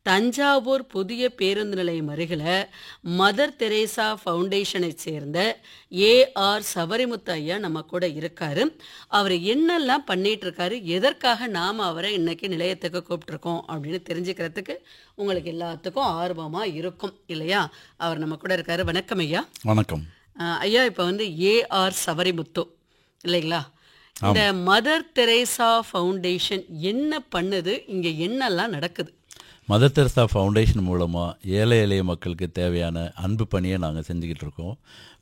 தஞ்சாவூர் புதிய பேருந்து நிலையம் அருகில் மதர் தெரேசா ஃபவுண்டேஷனை சேர்ந்த ஏஆர் சவரிமுத்து ஐயா நம்ம கூட இருக்காரு. அவர் என்னெல்லாம் பண்ணிட்டு இருக்காரு, எதற்காக நாம் அவரை இன்னைக்கு நிலையத்துக்கு கூப்பிட்டுருக்கோம் அப்படின்னு தெரிஞ்சுக்கிறதுக்கு உங்களுக்கு எல்லாத்துக்கும் ஆர்வமாக இருக்கும் இல்லையா? அவர் நம்ம கூட இருக்காரு. வணக்கம் ஐயா. வணக்கம் ஐயா, இப்போ வந்து ஏஆர் சவரிமுத்து இல்லைங்களா? இந்த மதர் தெரேசா ஃபவுண்டேஷன் என்ன பண்ணுது, இங்கே என்னெல்லாம் நடக்குது? மதர் தெரேசா ஃபவுண்டேஷன் மூலமாக ஏழை எளிய மக்களுக்கு தேவையான அன்பு பணியை நாங்கள் செஞ்சுக்கிட்டு இருக்கோம்.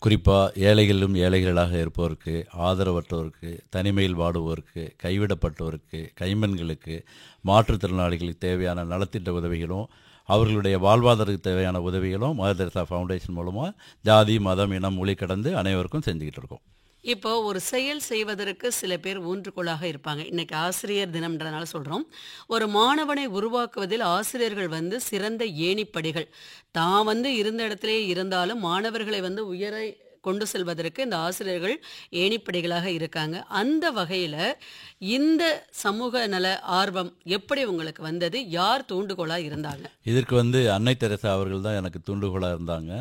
குறிப்பாக ஏழைகளிலும் ஏழைகளாக இருப்பவருக்கு, ஆதரவற்றோருக்கு, தனிமையில் வாடுவோருக்கு, கைவிடப்பட்டோருக்கு, கைம்பெண்களுக்கு, மாற்றுத்திறனாளிகளுக்கு தேவையான நலத்திட்ட உதவிகளும் அவர்களுடைய வாழ்வாதாரத்துக்கு தேவையான உதவிகளும் மதர் தெரேசா ஃபவுண்டேஷன் மூலமாக ஜாதி மதம் இனம் மொழி கடந்து அனைவருக்கும் செஞ்சுக்கிட்டு இருக்கோம். இப்போ ஒரு செயல் செய்வதற்கு சில பேர் ஊன்றுகோலாக இருப்பாங்க. இன்னைக்கு ஆசிரியர் தினம்ன்றதுனால சொல்கிறோம். ஒரு மாணவனை உருவாக்குவதில் ஆசிரியர்கள் வந்து சிறந்த ஏணிப்படிகள். தான் வந்து இருந்த இடத்திலே இருந்தாலும் மாணவர்களை வந்து உயர கொண்டு செல்வதற்கு இந்த ஆசிரியர்கள் ஏணிப்படிகளாக இருக்காங்க. அந்த வகையில் இந்த சமூக நல ஆர்வம் எப்படி உங்களுக்கு வந்தது? யார் தூண்டுகோலாக இருந்தாங்க? இதற்கு வந்து அன்னை தெரேசா அவர்கள் தான் எனக்கு தூண்டுகோலாக இருந்தாங்க.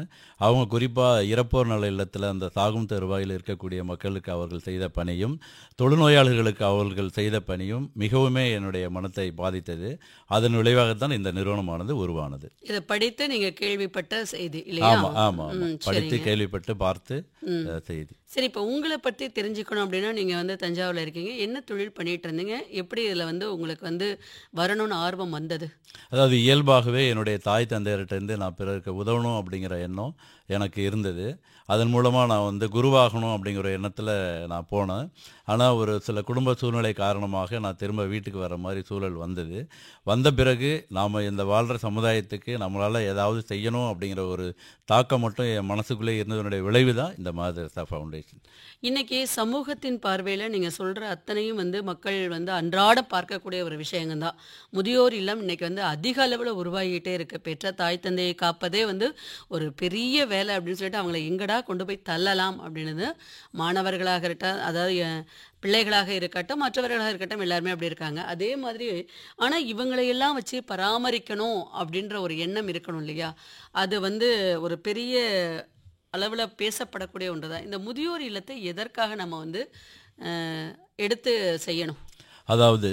அவங்க குறிப்பாக இறப்போர் நல இல்லத்தில் அந்த சாகும் தருவாயில் இருக்கக்கூடிய மக்களுக்கு அவர்கள் செய்த பணியும் தொழுநோயாளர்களுக்கு அவர்கள் செய்த பணியும் மிகவுமே என்னுடைய மனத்தை பாதித்தது. அதன் விளைவாகத்தான் இந்த நிறுவனமானது உருவானது. இதை படித்து நீங்கள் கேள்விப்பட்ட செய்தி இல்லையா? ஆமாம் ஆமாம், படித்து கேள்விப்பட்டு பார்த்து செய்தி. சரி, இப்போ உங்களை பற்றி தெரிஞ்சுக்கணும் அப்படின்னா நீங்கள் வந்து தஞ்சாவூரில் இருக்கீங்க. என்ன தொழில் பண்ணிட்டு இருந்தீங்க? எப்படி இதில் வந்து உங்களுக்கு வந்து வரணும்னு ஆர்வம் வந்தது? அதாவது இயல்பாகவே என்னுடைய தாய் தந்தையர்கிட்டேருந்து நான் பிறருக்கு உதவணும் அப்படிங்கிற எண்ணம் எனக்கு இருந்தது. அதன் மூலமாக நான் வந்து குருவாகணும் அப்படிங்கிற எண்ணத்தில் நான் போனேன். ஆனால் ஒரு சில குடும்ப சூழ்நிலை காரணமாக நான் திரும்ப வீட்டுக்கு வர மாதிரி சூழல் வந்தது. வந்த பிறகு நாம் இந்த வாழ்கிற சமுதாயத்துக்கு நம்மளால் ஏதாவது செய்யணும் அப்படிங்கிற ஒரு தாக்கம் மட்டும் என் மனசுக்குள்ளே இருந்ததனுடைய விளைவு தான் இந்த மதர் தெரேசா ஃபவுண்டேஷன். இன்னைக்கு சமூகத்தின் பார்வையில் நீங்கள் சொல்கிற அத்தனையும் வந்து மக்கள் வந்து அன்றாடம் பார்க்கக்கூடிய ஒரு விஷயங்கள் தான். முதியோர் இல்லம் இன்னைக்கு வந்து அதிக அளவில் உருவாகிட்டே இருக்குது. பெற்ற தாய் தந்தையை காப்பதே வந்து ஒரு பெரிய வேலை அப்படின்னு சொல்லிட்டு அவங்கள எங்கடா கொண்டு போய் தள்ளலாம் அப்படின்னு மாணவர்களாக இருக்கட்டும், அதாவது பிள்ளைகளாக இருக்கட்டும், மற்றவர்களாக இருக்கட்டும், எல்லாருமே அப்படி இருக்காங்க. அதே மாதிரி ஆனால் இவங்களையெல்லாம் வச்சு பராமரிக்கணும் அப்படின்ற ஒரு எண்ணம் இருக்கணும் இல்லையா? அது வந்து ஒரு பெரிய அளவில் பேசப்படக்கூடிய ஒன்று தான். இந்த முதியோர் இல்லத்தை எதற்காக நம்ம வந்து எடுத்து செய்யணும்? அதாவது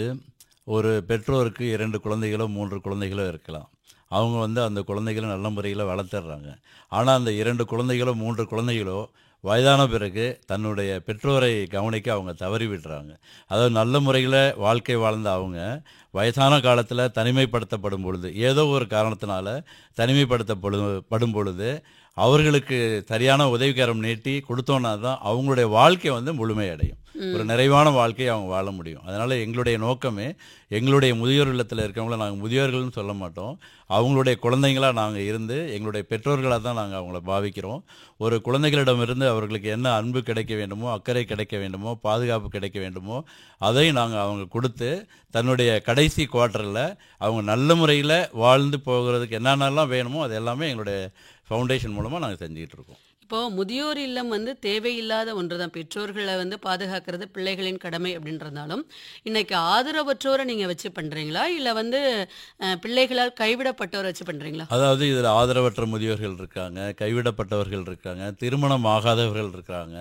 ஒரு பெற்றோருக்கு 2 குழந்தைகளோ 3 குழந்தைகளோ இருக்கலாம். அவங்க வந்து அந்த குழந்தைகளை நல்ல முறையில் வளர்த்துடுறாங்க. ஆனால் அந்த 2 குழந்தைகளோ 3 குழந்தைகளோ வயதான பிறகு தன்னுடைய பெற்றோரை கவனிக்க அவங்க தவறி விடுறாங்க. அதாவது நல்ல முறையில் வாழ்க்கை வாழ்ந்த அவங்க வயசான காலத்தில் தனிமைப்படுத்தப்படும் பொழுது, ஏதோ ஒரு காரணத்தினால தனிமைப்படுத்தப்படும் பொழுது அவர்களுக்கு சரியான உதவிகரம் நீட்டி கொடுத்தோன்னா தான் அவங்களுடைய வாழ்க்கை வந்து முழுமையடையும். ஒரு நிறைவான வாழ்க்கையை அவங்க வாழ முடியும். அதனால் எங்களுடைய நோக்கமே எங்களுடைய முதியோர் இல்லத்தில் இருக்கவங்கள நாங்கள் முதியோர்கள்னு சொல்ல மாட்டோம். அவங்களுடைய குழந்தைங்களாக நாங்கள் இருந்து எங்களுடைய பெற்றோர்களாக தான் நாங்கள் அவங்கள பாவிக்கிறோம். ஒரு குழந்தைகளிடமிருந்து அவர்களுக்கு என்ன அன்பு கிடைக்க வேண்டுமோ, அக்கறை கிடைக்க வேண்டுமோ, பாதுகாப்பு கிடைக்க வேண்டுமோ அதை நாங்கள் அவங்க கொடுத்து தன்னுடைய கடைசி குவார்ட்டரில் அவங்க நல்ல முறையில் வாழ்ந்து போகிறதுக்கு என்னென்னலாம் வேணுமோ அது எல்லாமே எங்களுடைய ஃபவுண்டேஷன் மூலமாக நாங்கள் செஞ்சுக்கிட்டு இருக்கோம். இப்போது முதியோர் இல்லம் வந்து தேவையில்லாத ஒன்று தான். பெற்றோர்களை வந்து பாதுகாக்கிறது பிள்ளைகளின் கடமை அப்படின்றதாலும் இன்னைக்கு ஆதரவற்றோரை நீங்கள் வச்சு பண்ணுறீங்களா, இல்லை வந்து பிள்ளைகளால் கைவிடப்பட்டோரை வச்சு பண்ணுறீங்களா? அதாவது இதில் ஆதரவற்ற முதியோர்கள் இருக்காங்க, கைவிடப்பட்டவர்கள் இருக்காங்க, திருமணம் ஆகாதவர்கள் இருக்காங்க,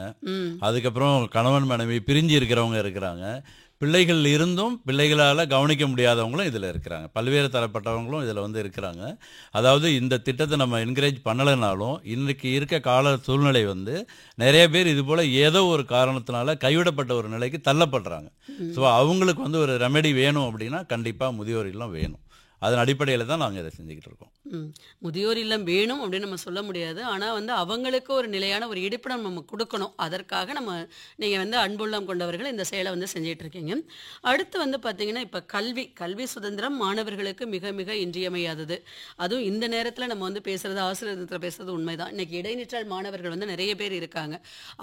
அதுக்கப்புறம் கணவன் மனைவி பிரிஞ்சு இருக்கிறவங்க இருக்கிறாங்க, பிள்ளைகள் இருந்தும் பிள்ளைகளால் கவனிக்க முடியாதவங்களும் இதில் இருக்கிறாங்க. பல்வேறு தரப்பட்டவங்களும் இதில் வந்து இருக்கிறாங்க. அதாவது இந்த திட்டத்தை நம்ம என்கரேஜ் பண்ணலைனாலும் இன்றைக்கி இருக்க கால சூழ்நிலை வந்து நிறைய பேர் இது போல் ஏதோ ஒரு காரணத்தினால கைவிடப்பட்ட ஒரு நிலைக்கு தள்ளப்படுறாங்க. ஸோ அவங்களுக்கு வந்து ஒரு ரெமெடி வேணும் அப்படின்னா கண்டிப்பாக முதியோர் இல்லம் வேணும். அதன் அடிப்படையில் தான் நாங்கள் இதை செஞ்சுக்கிட்டு இருக்கோம். முதியோர் இல்லம் வேணும் அப்படின்னு நம்ம சொல்ல முடியாது. ஆனால் வந்து அவங்களுக்கு ஒரு நிலையான ஒரு இருப்பிடம் நம்ம கொடுக்கணும். அதற்காக நீங்கள் வந்து அன்புள்ளம் கொண்டவர்கள் இந்த செயலை வந்து செஞ்சிட்டு இருக்கீங்க. அடுத்து வந்து பார்த்தீங்கன்னா, இப்போ கல்வி சுதந்திரம் மாணவர்களுக்கு மிக மிக இன்றியமையாதது. அதுவும் இந்த நேரத்தில் நம்ம வந்து பேசுகிறது, ஆசிரியர் தினத்தில் பேசுகிறது உண்மைதான். இன்னைக்கு இடைநிற்றல் மாணவர்கள் வந்து நிறைய பேர் இருக்காங்க.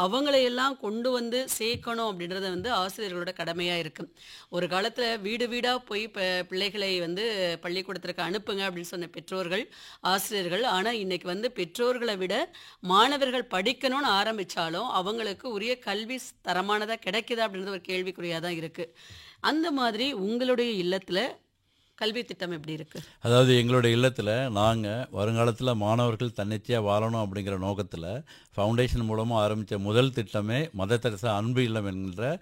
அவங்களையெல்லாம் கொண்டு வந்து சேர்க்கணும் அப்படின்றது வந்து ஆசிரியர்களோட கடமையாக இருக்குது. ஒரு காலத்தில் வீடு வீடாக போய் பிள்ளைகளை வந்து பள்ளிக்கூடத்திற்கு அனுப்புங்க அப்படின்னு சொன்ன பெற்றோர்கள், ஆசிரியர்கள். ஆனால் இன்னைக்கு வந்து பெற்றோர்களை விட மாணவர்கள் படிக்கணும்னு ஆரம்பித்தாலும் அவங்களுக்கு உரிய கல்வி தரமானதாக கிடைக்குதா அப்படின்றது ஒரு கேள்விக்குறியாக தான் இருக்குது. அந்த மாதிரி உங்களுடைய இல்லத்தில் கல்வி திட்டம் எப்படி இருக்கு? அதாவது எங்களுடைய இல்லத்தில் நாங்கள் வருங்காலத்தில் மாணவர்கள் தன்னிச்சையாக வாழணும் அப்படிங்கிற நோக்கத்தில் ஃபவுண்டேஷன் மூலமாக ஆரம்பித்த முதல் திட்டமே மதர் தெரசா அன்பு இல்லம் என்கிற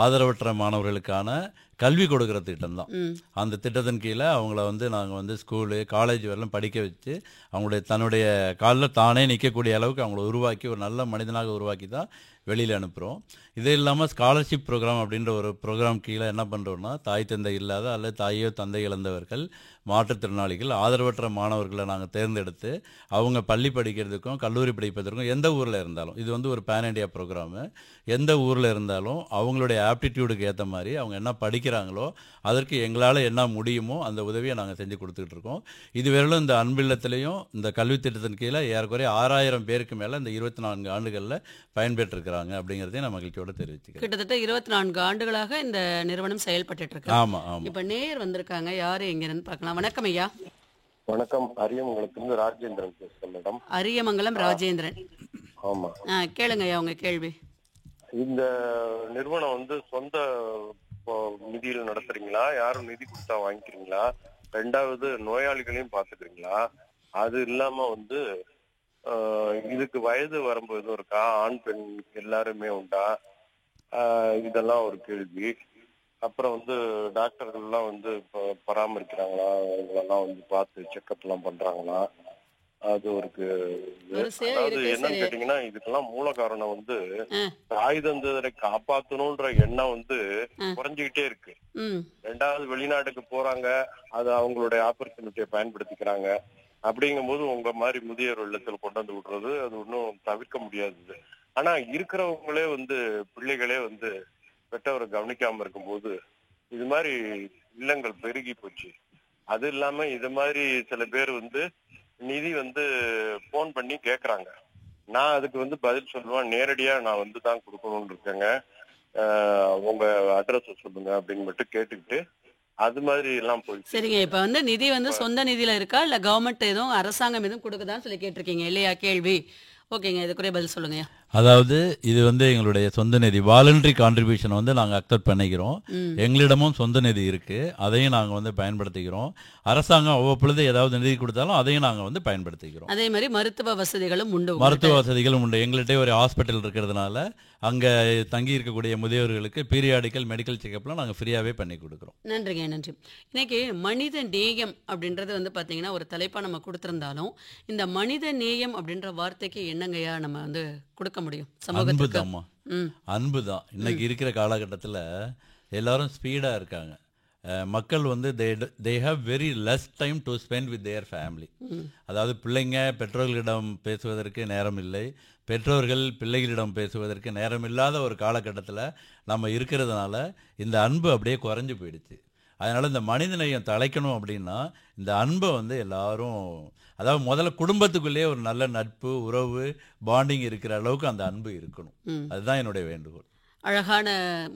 ஆதரவற்ற மாணவர்களுக்கான கல்வி கொடுக்குற திட்டம் தான். அந்த திட்டத்தின் கீழே அவங்கள வந்து நாங்கள் வந்து ஸ்கூலு காலேஜ் வரலாம் படிக்க வச்சு தன்னுடைய காலில் தானே நிற்கக்கூடிய அளவுக்கு அவங்கள உருவாக்கி ஒரு நல்ல மனிதனாக உருவாக்கி தான் வெளியில் அனுப்புகிறோம். இது இல்லாமல் ஸ்காலர்ஷிப் ப்ரோக்ராம் அப்படின்ற ஒரு ப்ரோக்ராம் கீழே என்ன பண்ணுறோன்னா, தாய் தந்தை இல்லாத அல்லது தாயோ தந்தை இழந்தவர்கள், மாற்றுத்திறனாளிகள், ஆதரவற்ற மாணவர்களை நாங்கள் தேர்ந்தெடுத்து அவங்க பள்ளி படிக்கிறதுக்கும் கல்லூரி படிப்பதற்கும் எந்த ஊரில் இருந்தாலும், இது வந்து ஒரு பேன் இண்டியா ப்ரோக்ராமு, எந்த ஊரில் இருந்தாலும் அவங்களுடைய ஆப்டிடியூடுக்கு ஏற்ற மாதிரி அவங்க என்ன படிக்கிறாங்களோ அதற்கு எங்களால் என்ன முடியுமோ அந்த உதவியை நாங்கள் செஞ்சு கொடுத்துக்கிட்டு இருக்கோம். இதுவரையிலும் இந்த அன்பில்லத்திலையும் இந்த கல்வி திட்டத்தின் கீழே ஏறக்குறைய 6000 பேருக்கு மேலே இந்த 24 ஆண்டுகளில் பயன்பெற்றிருக்கிறாங்க அப்படிங்கிறதையும் நான் மகிழ்ச்சியோடு தெரிவிச்சுக்கிறேன். கிட்டத்தட்ட 24 ஆண்டுகளாக இந்த நிறுவனம் செயல்பட்டு இருக்கு. ஆமாம் ஆமாம். இப்ப நேர் வந்திருக்காங்க, யாரு எங்கிருந்து பார்க்கலாம்? வணக்கம் ஐயா. வணக்கம். அரியமங்கலத்திலிருந்து ராஜேந்திரன் பேசுறேன் மேடம். அரியமங்கலம் ராஜேந்திரன். ஆமா. கேளுங்க ஐயா உங்க கேள்வி. இந்த நிறுவனம் வந்து சொந்த நிதியில் நடத்துறீங்களா, யாரும் நிதி கொடுத்தா வாங்கிக்கிறீங்களா? ரெண்டாவது, நோயாளிகளையும் பாத்துக்கிறீங்களா? அது இல்லாம வந்து இதுக்கு வயது வரம்பு எதுவும் இருக்கா? ஆண் பெண் எல்லாருமே உண்டா? இதெல்லாம் ஒரு கேள்வி. அப்புறம் வந்து டாக்டர்கள்லாம் வந்து பராமரிக்கிறாங்களா, அவங்களெல்லாம் வந்து பார்த்து செக்அப் எல்லாம் பண்றாங்களா? அது ஒரு அதாவது என்னன்னு கேட்டீங்கன்னா, இதுக்கெல்லாம் மூல காரணம் வந்து தாய் தந்தரை காப்பாத்தணும்ன்ற எண்ணம் வந்து குறைஞ்சுக்கிட்டே இருக்கு. ரெண்டாவது, வெளிநாட்டுக்கு போறாங்க, அது அவங்களுடைய ஆப்பர்ச்சுனிட்டியை பயன்படுத்திக்கிறாங்க. அப்படிங்கும் போது உங்க மாதிரி முதியோர் இல்லத்தில் கொண்டு வந்து விடுறது அது ஒன்றும் தவிர்க்க முடியாதது. ஆனா இருக்கிறவங்களே வந்து பிள்ளைகளே வந்து பெற்றவரை கவனிக்காம இருக்கும்போது இது மாதிரி இல்லங்கள் பெருகி போச்சு. அது இல்லாம இது மாதிரி சில பேர் வந்து நிதி வந்து போன் பண்ணி கேக்குறாங்க. நான் அதுக்கு வந்து பதில் சொல்லுவேன், நேரடியா நான் வந்து தான் கொடுக்கணும்னு இருக்கேங்க, உங்க அட்ரஸ் சொல்லுங்க அப்படின்னு மட்டும் கேட்டுக்கிட்டு அது மாதிரி எல்லாம் போய். சரிங்க, இப்ப வந்து நிதி வந்து சொந்த நிதியில இருக்கா இல்ல கவர்மெண்ட் எதுவும் அரசாங்கம் எதுவும் கொடுக்குதான்னு சொல்லி கேட்டிருக்கீங்க இல்லையா கேள்வி? ஓகேங்க, இதுக்குரிய பதில் சொல்லுங்க. அதாவது இது வந்து எங்களுடைய சொந்த நிதி, வாலண்டரி கான்ட்ரிபியூஷன் வந்து நாங்கள் அக்செப்ட் பண்ணிக்கிறோம். எங்களிடமும் சொந்த நிதி இருக்குது, அதையும் நாங்கள் வந்து பயன்படுத்திக்கிறோம். அரசாங்கம் அவ்வப்பொழுது ஏதாவது நிதி கொடுத்தாலும் அதையும் நாங்கள் வந்து பயன்படுத்திக்கிறோம். அதே மாதிரி மருத்துவ வசதிகளும் உண்டு. மருத்துவ வசதிகளும் உண்டு. எங்கள்கிட்ட ஒரு ஹாஸ்பிட்டல் இருக்கிறதுனால அங்கே தங்கி இருக்கக்கூடிய முதியோர்களுக்கு பீரியாடிக்கல் மெடிக்கல் செக்அப்லாம் நாங்கள் ஃப்ரீயாகவே பண்ணி கொடுக்குறோம். நன்றிங்க, நன்றி. இன்னைக்கு மனித நேயம் அப்படின்றது வந்து பார்த்தீங்கன்னா ஒரு தலைப்பாக நம்ம கொடுத்துருந்தாலும் இந்த மனித நேயம் அப்படின்ற வார்த்தைக்கு என்னங்கய்யா நம்ம வந்து கொடுக்க முடியும் சமூகத்துக்கு? அன்பு தான். இன்னைக்கு இருக்கிற காலகட்டத்தில் எல்லாரும் ஸ்பீடாக இருக்காங்க. மக்கள் வந்து they have very less time to spend with their family. அதாவது பிள்ளைங்க பெற்றோர்களிடம் பேசுவதற்கு நேரம் இல்லை, பெற்றோர்கள் பிள்ளைகளிடம் பேசுவதற்கு நேரம் இல்லாத ஒரு காலகட்டத்தில் நம்ம இருக்கிறதுனால இந்த அன்பு அப்படியே குறைஞ்சி போயிடுச்சு. அதனால் இந்த மனிதநேயம் தழைக்கணும் அப்படின்னா இந்த அன்பை வந்து எல்லாரும், அதாவது முதல்ல குடும்பத்துக்குள்ளேயே ஒரு நல்ல நட்பு உறவு பாண்டிங் இருக்கிற அளவுக்கு அந்த அன்பு இருக்கணும். அதுதான் என்னுடைய வேண்டுகோள். அழகான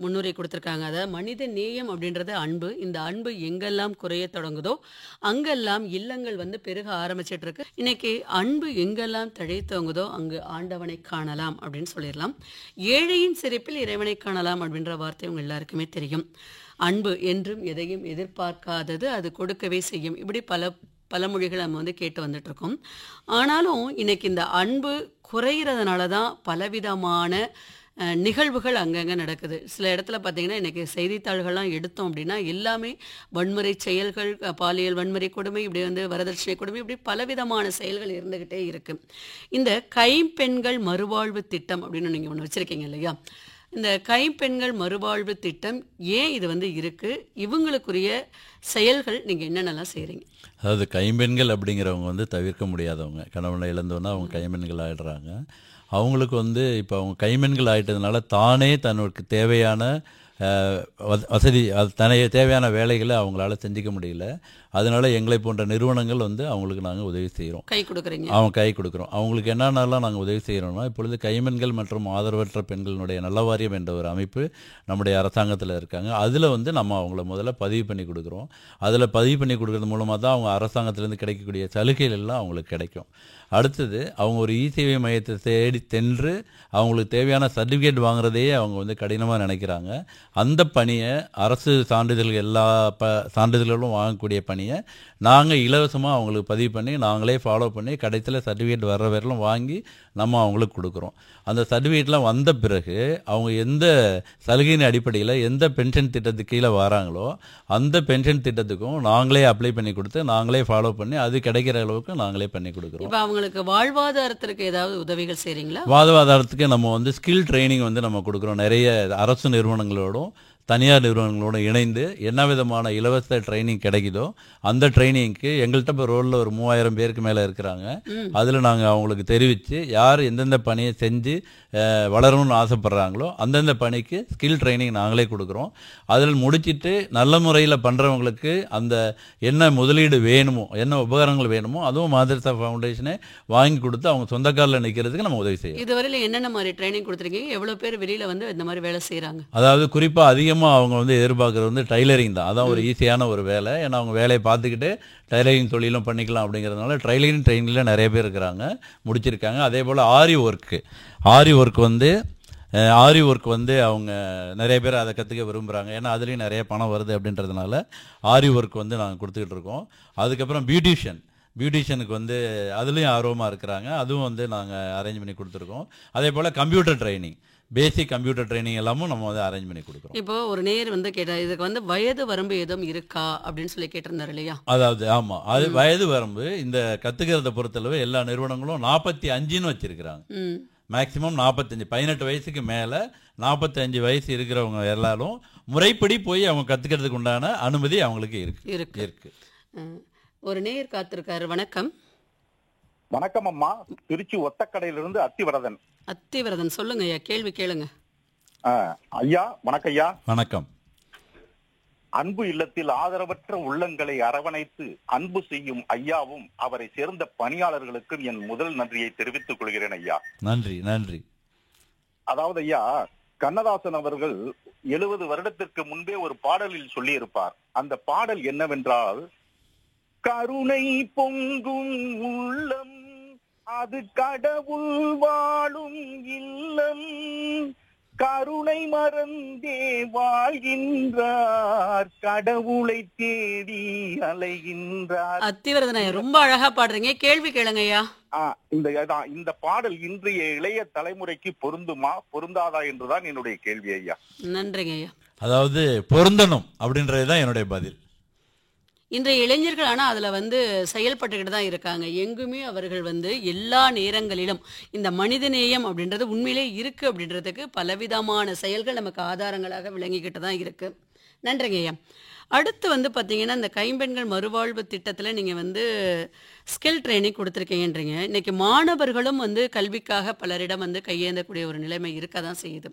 முன்னுரை கொடுத்துருக்காங்க. அதாவது மனித நேயம் அப்படின்றது அன்பு. இந்த அன்பு எங்கெல்லாம் குறைய தொடங்குதோ அங்கெல்லாம் இல்லங்கள் வந்து பெருக ஆரம்பிச்சிட்டு இருக்கு. இன்னைக்கு அன்பு எங்கெல்லாம் தழைத்தோங்குதோ அங்கு ஆண்டவனை காணலாம் அப்படின்னு சொல்லிடலாம். ஏழையின் சிரிப்பில் இறைவனை காணலாம் அப்படின்ற வார்த்தை உங்க எல்லாருக்குமே தெரியும். அன்பு என்றும் எதையும் எதிர்பார்க்காதது, அது கொடுக்கவே செய்யும். இப்படி பல நம்ம வந்து கேட்டு வந்துட்டு இருக்கோம். ஆனாலும் இன்னைக்கு இந்த அன்பு குறைகிறதுனால தான் பலவிதமான நிகழ்வுகள் அங்கங்கே நடக்குது. சில இடத்துல பார்த்தீங்கன்னா இன்றைக்கி செய்தித்தாள்கள்லாம் எடுத்தோம் அப்படின்னா எல்லாமே வன்முறை செயல்கள், பாலியல் வன்முறை கொடுமை, இப்படி வந்து வரதட்சணை கொடுமை, இப்படி பலவிதமான செயல்கள் இருந்துக்கிட்டே இருக்குது. இந்த கைம்பெண்கள் மறுவாழ்வு திட்டம் அப்படின்னு நீங்கள் ஒன்று வச்சுருக்கீங்க இல்லையா? இந்த கைம்பெண்கள் மறுவாழ்வு திட்டம் ஏன் இது வந்து இருக்குது? இவங்களுக்குரிய செயல்கள் நீங்கள் என்னென்னலாம் செய்கிறீங்க? அதாவது கைம்பெண்கள் அப்படிங்கிறவங்க வந்து தவிர்க்க முடியாதவங்க. கணவனை இழந்தோன்னா அவங்க கைம்பெண்கள் ஆகிடுறாங்க. அவங்களுக்கு வந்து இப்போ அவங்க கைம்பெண்கள் ஆகிட்டதுனால தானே தனக்கு தேவையான வசதி, அது தேவையான வேலைகளை அவங்களால செஞ்சிக்க முடியல. அதனால எங்களை போன்ற நிறுவனங்கள் வந்து அவங்களுக்கு நாங்கள் உதவி செய்கிறோம், கை கொடுக்குறீங்க. அவங்க கை கொடுக்குறோம். அவங்களுக்கு என்னென்னலாம் நாங்கள் உதவி செய்கிறோம்னா, இப்பொழுது கைம்பெண்கள் மற்றும் ஆதரவற்ற பெண்களுடைய நல வாரியம் என்ற ஒரு அமைப்பு நம்முடைய அரசாங்கத்தில் இருக்காங்க. அதில் வந்து நம்ம அவங்கள முதல்ல பதிவு பண்ணி கொடுக்குறோம். அதில் பதிவு பண்ணி கொடுக்குறது மூலமாக தான் அவங்க அரசாங்கத்திலேருந்து கிடைக்கக்கூடிய சலுகைகள் எல்லாம் அவங்களுக்கு கிடைக்கும். அடுத்தது அவங்க ஒரு சேவை மையத்தை தேடி சென்று அவங்களுக்கு தேவையான சர்டிஃபிகேட் வாங்குறதையே அவங்க வந்து கடினமாக நினைக்கிறாங்க. அந்த பணியை அரசு சான்றிதழ்கள் எல்லா சான்றிதழ்களும் வாங்கக்கூடிய பணியை நாங்கள் இலவசமாக அவங்களுக்கு பதிவு பண்ணி நாங்களே ஃபாலோ பண்ணி கடைசியில் சர்டிஃபிகேட் வர்ற வரையிலும் வாங்கி நம்ம அவங்களுக்கு கொடுக்குறோம். அந்த சர்டிஃபிகேட்லாம் வந்த பிறகு அவங்க எந்த சலுகையின் அடிப்படையில் எந்த பென்ஷன் திட்டத்துக்கு கீழே வராங்களோ அந்த பென்ஷன் திட்டத்துக்கும் நாங்களே அப்ளை பண்ணி கொடுத்து நாங்களே ஃபாலோ பண்ணி அது கிடைக்கிற அளவுக்கு நாங்களே பண்ணி கொடுக்குறோம். இப்போ அவங்களுக்கு வாழ்வாதாரத்திற்கு ஏதாவது உதவிகள் செய்கிறீங்களா? வாழ்வாதாரத்துக்கு நம்ம வந்து ஸ்கில் ட்ரைனிங் வந்து நம்ம கொடுக்குறோம். நிறைய அரசு நிறுவனங்களோடும் தனியார் நிறுவனங்களோடு இணைந்து என்ன விதமான இலவச ட்ரைனிங் கிடைக்குதோ அந்த ட்ரைனிங்க்கு எங்கள்கிட்ட இப்போ ரோலில் ஒரு 3000 பேருக்கு மேலே இருக்கிறாங்க. அதில் நாங்கள் அவங்களுக்கு தெரிவித்து யார் எந்தெந்த பணியை செஞ்சு வளரணும்னு ஆசைப்பட்றாங்களோ அந்தந்த பணிக்கு ஸ்கில் ட்ரைனிங் நாங்களே கொடுக்குறோம். அதில் முடிச்சுட்டு நல்ல முறையில் பண்ணுறவங்களுக்கு அந்த என்ன முதலீடு வேணுமோ என்ன உபகரணங்கள் வேணுமோ அதுவும் மாதர்சா ஃபவுண்டேஷனே வாங்கி கொடுத்து அவங்க சொந்த காலில் நிற்கிறதுக்கு நம்ம உதவி செய்யும். இதுவரையில் என்னென்ன மாதிரி ட்ரைனிங் கொடுத்துருக்கீங்க? எவ்வளோ பேர் வெளியில் வந்து இந்த மாதிரி வேலை செய்கிறாங்க? அதாவது குறிப்பாக அதிகமாக அவங்க வந்து எதிர்பார்க்குறது வந்து டைலரிங் தான். அதான் ஒரு ஈஸியான ஒரு வேலை. ஏன்னா அவங்க வேலையை பார்த்துக்கிட்டு டைலரிங் தொழிலும் பண்ணிக்கலாம் அப்படிங்கிறதுனால டைலரிங் ட்ரைனிங்கில் நிறைய பேர் இருக்கிறாங்க, முடிச்சிருக்காங்க. அதே போல் ஆரி ஒர்க் வந்து அவங்க நிறைய பேர் அதை கற்றுக்க விரும்புகிறாங்க. ஏன்னா அதுலேயும் நிறைய பணம் வருது அப்படின்றதுனால ஆரி ஒர்க் வந்து நாங்கள் கொடுத்துக்கிட்டு இருக்கோம். அதுக்கப்புறம் பியூட்டிஷியனுக்கு வந்து அதுலேயும் ஆர்வமாக இருக்கிறாங்க, அதுவும் வந்து நாங்கள் அரேஞ்ச் பண்ணி கொடுத்துருக்கோம். அதே போல் computer training, basic computer training எல்லாமும் நம்ம வந்து அரேஞ்ச் பண்ணி கொடுக்குறோம். இப்போ ஒரு நேர் வந்து கேட்டால் இதுக்கு வந்து வயது வரம்பு எதுவும் இருக்கா அப்படின்னு சொல்லி கேட்டிருந்தாரு இல்லையா? அதாவது ஆமாம், அது வயது வரம்பு இந்த கற்றுக்கிறத பொறுத்தளவு எல்லா நிறுவனங்களும் 45ன்னு வச்சுருக்கிறாங்க. மேக்சிமம் 45, 18 வயசுக்கு மேலே 45 வயசு இருக்கிறவங்க எல்லாரும் முறைப்படி போய் அவங்க கற்றுக்கிறதுக்கு உண்டான அனுமதி அவங்களுக்கு இருக்கு. ஒரு நேர் காத்திருக்காரு. வணக்கம். வணக்கம் அம்மா, திருச்சி ஒத்தக்கடையிலிருந்து அத்திவரதன் சொல்லுங்க ஐயா, கேள்வி கேளுங்க. ஐயா வணக்கம். ஐயா வணக்கம். அன்பு இல்லத்தில் ஆதரவற்ற உள்ளங்களை அரவணைத்து அன்பு செய்யும் ஐயாவும் அவரை சேர்ந்த பணியாளர்களுக்கும் என் முதல் நன்றியை தெரிவித்துக் கொள்கிறேன் ஐயா. நன்றி. அதாவது ஐயா, கண்ணதாசன் அவர்கள் 70 வருடத்திற்கு முன்பே ஒரு பாடலில் சொல்லி இருப்பார். அந்த பாடல் என்னவென்றால், கருணை பொங்கும் உள்ளம் அது கடவுள் வாழும் இல்லம், கருணை மறந்தே வாழ்கின்றார் கடவுளை தேடி அலைகின்றார். அத்திவரதன் ரொம்ப அழகா பாடுறீங்க, கேள்வி கேளுங்கய்யா. இந்த பாடல் இன்றைய இளைய தலைமுறைக்கு பொருந்துமா பொருந்தாதா என்றுதான் என்னுடைய கேள்வி ஐயா. நன்றிங்க ஐயா. அதாவது பொருந்தணும் அப்படின்றதுதான் என்னுடைய பதில். இன்றைய இளைஞர்கள் ஆனால் அதில் வந்து செயல்பட்டுக்கிட்டு தான் இருக்காங்க. எங்குமே அவர்கள் வந்து எல்லா நேரங்களிலும் இந்த மனிதநேயம் அப்படின்றது உண்மையிலே இருக்குது அப்படின்றதுக்கு பலவிதமான செயல்கள் நமக்கு ஆதாரங்களாக விளங்கிக்கிட்டு தான் இருக்குது. நன்றிங்க ஐயா. அடுத்து வந்து பார்த்தீங்கன்னா, இந்த கைம்பெண்கள் மறுவாழ்வு திட்டத்தில் நீங்கள் வந்து ஸ்கில் ட்ரைனிங் கொடுத்துருக்கீங்கன்றீங்க. இன்றைக்கி மாணவர்களும் வந்து கல்விக்காக பலரிடம் வந்து கையேந்தக்கூடிய ஒரு நிலைமை இருக்க தான் செய்யுது.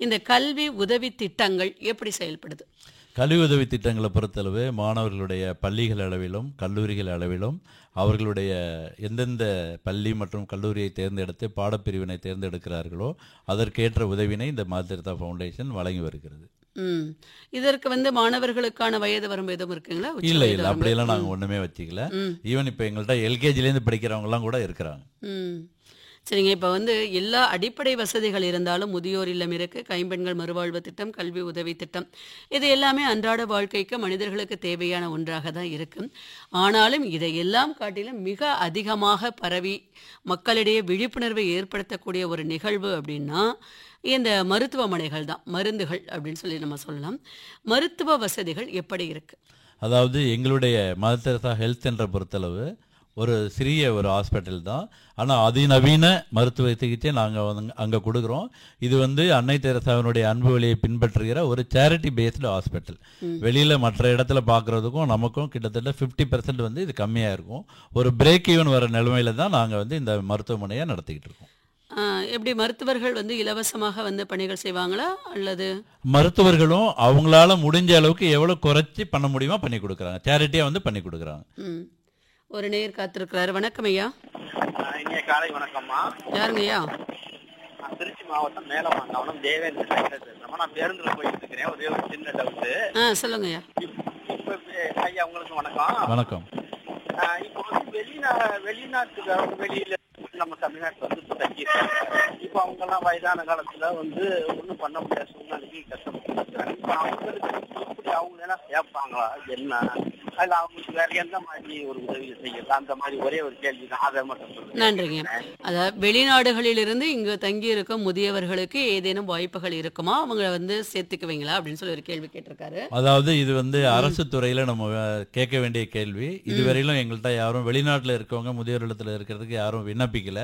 இந்த கல்வி உதவி திட்டங்கள் எப்படி செயல்படுது? கல்வி உதவி திட்டங்களை பொறுத்தளவு மாணவர்களுடைய பள்ளிகள் அளவிலும் கல்லூரிகள் அளவிலும் அவர்களுடைய எந்தெந்த பள்ளி மற்றும் கல்லூரியை தேர்ந்தெடுத்து பாடப்பிரிவினை தேர்ந்தெடுக்கிறார்களோ அதற்கேற்ற உதவினை இந்த மாதர்சா ஃபவுண்டேஷன் வழங்கி வருகிறது. இதற்கு வந்து மாணவர்களுக்கான வயது வரம்பு எதுவும் இருக்குங்களா? இல்லை, அப்படியெல்லாம் நாங்கள் ஒன்றுமே வச்சுக்கல. ஈவன் இப்போ எங்கள்கிட்ட எல்கேஜிலேருந்து படிக்கிறவங்கலாம் கூட இருக்கிறாங்க. சரிங்க. இப்போ வந்து எல்லா அடிப்படை வசதிகள் இருந்தாலும் முதியோர் இல்லம் இருக்குது, கைம்பெண்கள் மறுவாழ்வு திட்டம், கல்வி உதவி திட்டம், இது எல்லாமே அன்றாட வாழ்க்கைக்கு மனிதர்களுக்கு தேவையான ஒன்றாக தான் இருக்குது. ஆனாலும் இதையெல்லாம் காட்டிலும் மிக அதிகமாக பரவி மக்களிடையே விழிப்புணர்வை ஏற்படுத்தக்கூடிய ஒரு நிகழ்வு அப்படின்னா இந்த மருத்துவமனைகள் தான், மருந்துகள் அப்படின்னு சொல்லி நம்ம சொல்லலாம். மருத்துவ வசதிகள் எப்படி இருக்குது? அதாவது எங்களுடைய மாதர்சா ஹெல்த் சென்டரை பொறுத்தளவு ஒரு சிறிய ஒரு ஹாஸ்பிட்டல் தான். ஆனால் அதிநவீன மருத்துவ சிகிச்சை நாங்கள் அங்கே கொடுக்குறோம். இது வந்து அன்னை தெரசாவினுடைய அன்பு வழியை பின்பற்றுகிற ஒரு சேரிட்டி பேஸ்டு ஹாஸ்பிட்டல். வெளியில் மற்ற இடத்துல பார்க்குறதுக்கும் நமக்கும் கிட்டத்தட்ட 50% வந்து இது கம்மியாக இருக்கும். ஒரு பிரேக் ஈவன் வர நிலைமையில தான் நாங்கள் வந்து இந்த மருத்துவமனையை நடத்திக்கிட்டு இருக்கோம். எப்படி மருத்துவர்கள் வந்து இலவசமாக வந்து பணிகள் செய்வாங்களா அல்லது? மருத்துவர்களும் அவங்களால முடிஞ்ச அளவுக்கு எவ்வளவு குறைச்சி பண்ண முடியுமோ பண்ணி கொடுக்குறாங்க, சேரிட்டியா வந்து பண்ணி கொடுக்குறாங்க. ஒரு நேயர் காத்திருக்கிறாரு. வணக்கம் ஐயா. இங்கே காலை வணக்கம்மா. யாருங்க ஐயா? நான் திருச்சி மாவட்டம் மேலமாங்கவனம் தேவேந்திர. நான் பேருந்துல போயிட்டு இருக்கிறேன். ஒரே ஒரு சின்ன டவுட். சொல்லுங்க ஐயா. இப்ப ஐயா உங்களுக்கு வணக்கம். வணக்கம். இப்போ வந்து வெளிநாட்டுக்கு வெளியில நம்ம தமிழ்நாட்டுல வந்து இப்ப தங்கியிருக்காங்க. இப்ப அவங்க எல்லாம் வயதான காலத்துல வந்து ஒண்ணும் பண்ண முடியாத சூழ்நிலைக்கு கஷ்டப்பட்டு இப்ப அவங்களுக்கு எப்படி அவங்க எல்லாம் சேர்ப்பாங்களா என்ன, அதுல அவங்களுக்கு வேற எந்த மாதிரி ஒரு உதவி செய்யலாம், அந்த மாதிரி ஒரே ஒரு கேள்வி தான். அதை மட்டும் சொல்லுங்க. நன்றிங்க. அதாவது வெளிநாடுகளிலிருந்து இங்கு தங்கி இருக்கும் முதியவர்களுக்கு ஏதேனும் வாய்ப்புகள் இருக்குமா, அவங்க வந்து சேர்த்துக்குவீங்களா அப்படின்னு சொல்லி ஒரு கேள்வி கேட்டிருக்காரு. அதாவது இது வந்து அரசு துறையில நம்ம கேட்க வேண்டிய கேள்வி. இதுவரையிலும் எங்கள்கிட்ட யாரும் வெளிநாட்டுல இருக்கவங்க முதியோர் இல்லத்துல இருக்கிறதுக்கு யாரும் விண்ணப்பிக்கல.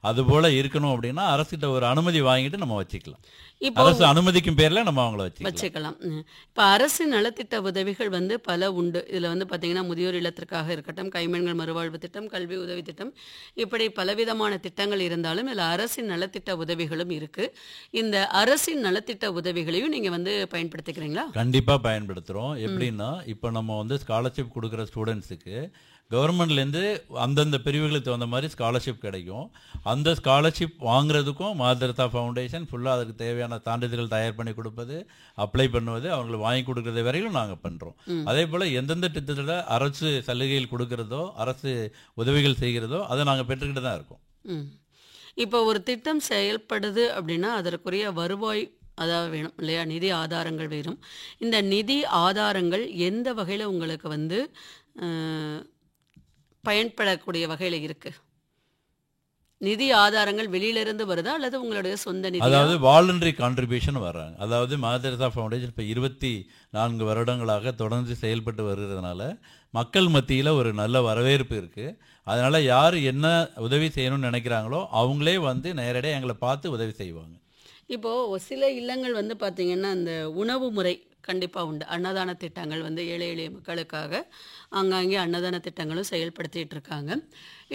அதுபோல இருக்கணும் அப்படின்னா அரசிட்ட ஒரு அனுமதி வாங்கிட்டு நம்ம வச்சுக்கலாம். இப்போ அரசு அனுமதிக்கும் பேர்ல நம்ம அவங்கள வச்சுக்கலாம். இப்போ அரசு நலத்திட்ட உதவிகள் வந்து பல உண்டு. இதுல வந்து பாத்தீங்கன்னா முதியோர் இல்லத்திற்காக இருக்கட்டும், கைம்பெண்கள் மறுவாழ்வு திட்டம், கல்வி உதவி திட்டம், இப்படி பலவிதமான திட்டங்கள் இருந்தாலும் இதுல அரசின் நலத்திட்ட உதவிகளும் இருக்கு. இந்த அரசின் நலத்திட்ட உதவிகளையும் நீங்க வந்து பயன்படுத்திக்கிறீங்களா? கண்டிப்பா பயன்படுத்துறோம். எப்படின்னா இப்போ நம்ம வந்து ஸ்காலர்ஷிப் கொடுக்குற ஸ்டூடெண்ட்ஸுக்கு கவர்மெண்ட்லேருந்து அந்தந்த பிரிவுகளுக்கு தகுந்த மாதிரி ஸ்காலர்ஷிப் கிடைக்கும். அந்த ஸ்காலர்ஷிப் வாங்குறதுக்கும் மாதர்தா ஃபவுண்டேஷன் ஃபுல்லாக அதுக்கு தேவையான சான்றிதழ்கள் தயார் பண்ணி கொடுப்பது, அப்ளை பண்ணுவது, அவங்களுக்கு வாங்கி கொடுக்கறது வரையிலும் நாங்கள் பண்ணுறோம். அதே போல் எந்தெந்த திட்டத்தில் அரசு சலுகைகள் கொடுக்கறதோ, அரசு உதவிகள் செய்கிறதோ அதை நாங்கள் பெற்றுக்கிட்டு தான் இருக்கோம். இப்போ ஒரு திட்டம் செயல்படுது அப்படின்னா அதற்குரிய வருவாய் அதாவது வேணும் இல்லையா, நிதி ஆதாரங்கள் வேணும். இந்த நிதி ஆதாரங்கள் எந்த வகையில் உங்களுக்கு வந்து பயன்படக்கூடிய வகையில் இருக்கு? நிதி ஆதாரங்கள் வெளியிலிருந்து வருதா அல்லது உங்களுடைய சொந்த நிதி? அதாவது வாலண்டரி கான்ட்ரிபியூஷன் வர்றாங்க. அதாவது மாதர்தா ஃபவுண்டேஷன் இப்போ 24 வருடங்களாக தொடர்ந்து செயல்பட்டு வருகிறதுனால மக்கள் மத்தியில் ஒரு நல்ல வரவேற்பு இருக்குது. அதனால் யார் என்ன உதவி செய்யணும்னு நினைக்கிறாங்களோ அவங்களே வந்து நேரடியாக எங்களை பார்த்து உதவி செய்வாங்க. இப்போது சில இல்லங்கள் வந்து பார்த்திங்கன்னா அந்த உணவு முறை கண்டிப்பாக உண்டு. அன்னதான திட்டங்கள் வந்து ஏழை எளிய மக்களுக்காக ஆங்காங்கே அன்னதான திட்டங்களும் செயல்படுத்திகிட்டு இருக்காங்க.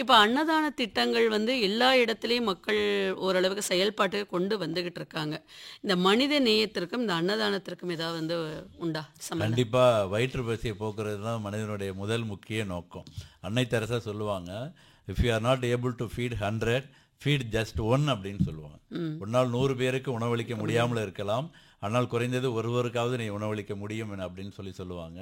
இப்போ அன்னதான திட்டங்கள் வந்து எல்லா இடத்துலையும் மக்கள் ஓரளவுக்கு செயல்பாட்டுக்கு கொண்டு வந்துக்கிட்டு இருக்காங்க. இந்த மனித நேயத்திற்கும் இந்த அன்னதானத்திற்கும் ஏதாவது வந்து உண்டா? கண்டிப்பாக வயிற்று பசியை போக்குறது தான் மனிதனுடைய முதல் முக்கிய நோக்கம். அன்னை தெரசா சொல்லுவாங்க, if you are not able to feed 100 feed just 1 அப்படின்னு சொல்லுவாங்க. ஒரு நாள் 100 பேருக்கு உணவளிக்க முடியாமல் இருக்கலாம், ஆனால் குறைந்தது ஒருவருக்காவது நீ உணவளிக்க முடியும் அப்படின்னு சொல்லுவாங்க.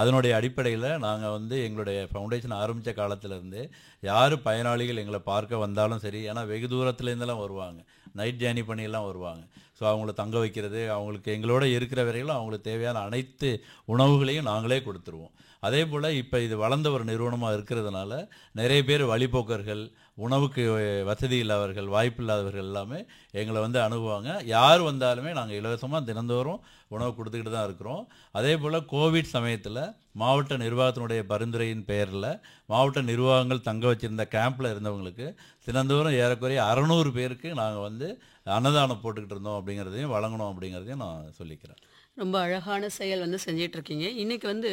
அதனுடைய அடிப்படையில் நாங்கள் வந்து எங்களுடைய ஃபவுண்டேஷன் ஆரம்பித்த காலத்திலேருந்து யார் பயனாளிகள் எங்களை பார்க்க வந்தாலும் சரி, ஏன்னா வெகு தூரத்துலேருந்தெல்லாம் வருவாங்க, நைட் ஜேர்னி பண்ணியெல்லாம் வருவாங்க. ஸோ அவங்கள தங்க வைக்கிறது, அவங்களுக்கு எங்களோட இருக்கிற வரையிலும் அவங்களுக்கு தேவையான அனைத்து உணவுகளையும் நாங்களே கொடுத்துருவோம். அதே போல் இப்போ இது வளர்ந்த ஒரு நிறுவனமாக இருக்கிறதுனால நிறைய பேர் வழிபோக்கர்கள், உணவுக்கு வசதி இல்லாதவர்கள், வாய்ப்பு இல்லாதவர்கள் எல்லாமே எங்களை வந்து அணுகுவாங்க. யார் வந்தாலுமே நாங்கள் இலவசமாக தினந்தோறும் உணவு கொடுத்துக்கிட்டு தான் இருக்கிறோம். அதே போல் கோவிட் சமயத்தில் மாவட்ட நிர்வாகத்தினுடைய பரிந்துரையின் பெயரில் மாவட்ட நிர்வாகங்கள் தங்க வச்சுருந்த கேம்பில் இருந்தவங்களுக்கு தினந்தோறும் ஏறக்குறைய 600 பேருக்கு நாங்கள் வந்து அன்னதானம் போட்டுக்கிட்டு இருந்தோம் அப்படிங்கிறதையும் வழங்கணும் அப்படிங்கிறதையும் நான் சொல்லிக்கிறேன். ரொம்ப அழகான செயல் வந்து செஞ்சிட்டு இருக்கீங்க. இன்னைக்கு வந்து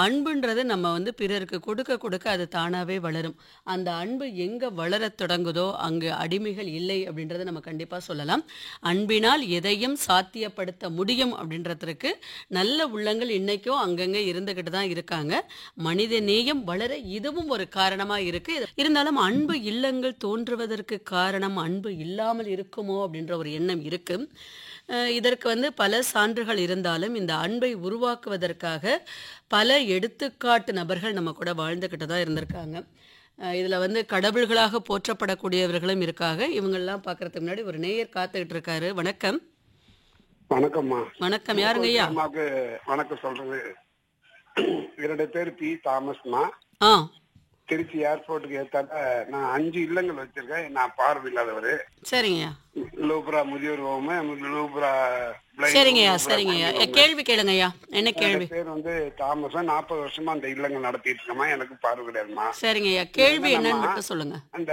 அன்புன்றது நம்ம வந்து பிறருக்கு கொடுக்க கொடுக்க அது தானாகவே வளரும். அந்த அன்பு எங்கே வளர தொடங்குதோ அங்கு அடிமைகள் இல்லை அப்படின்றத நம்ம கண்டிப்பாக சொல்லலாம். அன்பினால் எதையும் சாத்தியப்படுத்த முடியும் அப்படின்றதுக்கு நல்ல உள்ளங்கள் இன்னைக்கும் அங்கங்கே இருந்துக்கிட்டு தான் இருக்காங்க. மனித நேயம் வளர இதுவும் ஒரு காரணமாக இருக்கு. இருந்தாலும் அன்பு இல்லங்கள் தோன்றுவதற்கு காரணம் அன்பு இல்லாமல் இருக்குமோ அப்படின்ற ஒரு எண்ணம் இருக்கு. இதற்கு வந்து பல சான்றுகள் இருந்தாலும் இந்த அன்பை உருவாக்குவதற்காக பல எடுத்துக்காட்டு நபர்கள் நம்ம கூட வாழ்ந்துக்கிட்டு தான் இருந்திருக்காங்க. இதில் வந்து கடவுள்களாக போற்றப்படக்கூடியவர்களும் இருக்காங்க. இவங்கெல்லாம் பார்க்கறதுக்கு முன்னாடி ஒரு நேயர் காத்துக்கிட்டு இருக்காரு. வணக்கம். வணக்கம்மா. வணக்கம். யாருங்க ஐயா? வணக்கம் சொல்றது 2 பேர் பி தாமஸ்மா. திருச்சி ஏர்போர்ட்டுக்கு ஏத்தால நான் 5 இல்லங்கள் வச்சிருக்கேன். நான் பார்வையில்லாதவரு. சரிங்கய்யா. லூப்ரா முதியோர் ஹோம், லூப்ரா. சரிங்கய்யா. சரிங்கய்யா. கேள்வி கேளுங்கய்யா. என்ன கேள்வி? பேர் வந்து தாமஸ். 40 வருஷமா அந்த இல்லங்கள் நடத்திட்டு இருக்கமா. எனக்கு பார்வை கிடையாதுமா. சரிங்கய்யா. கேள்வி என்னன்னு மட்டும் சொல்லுங்க. அந்த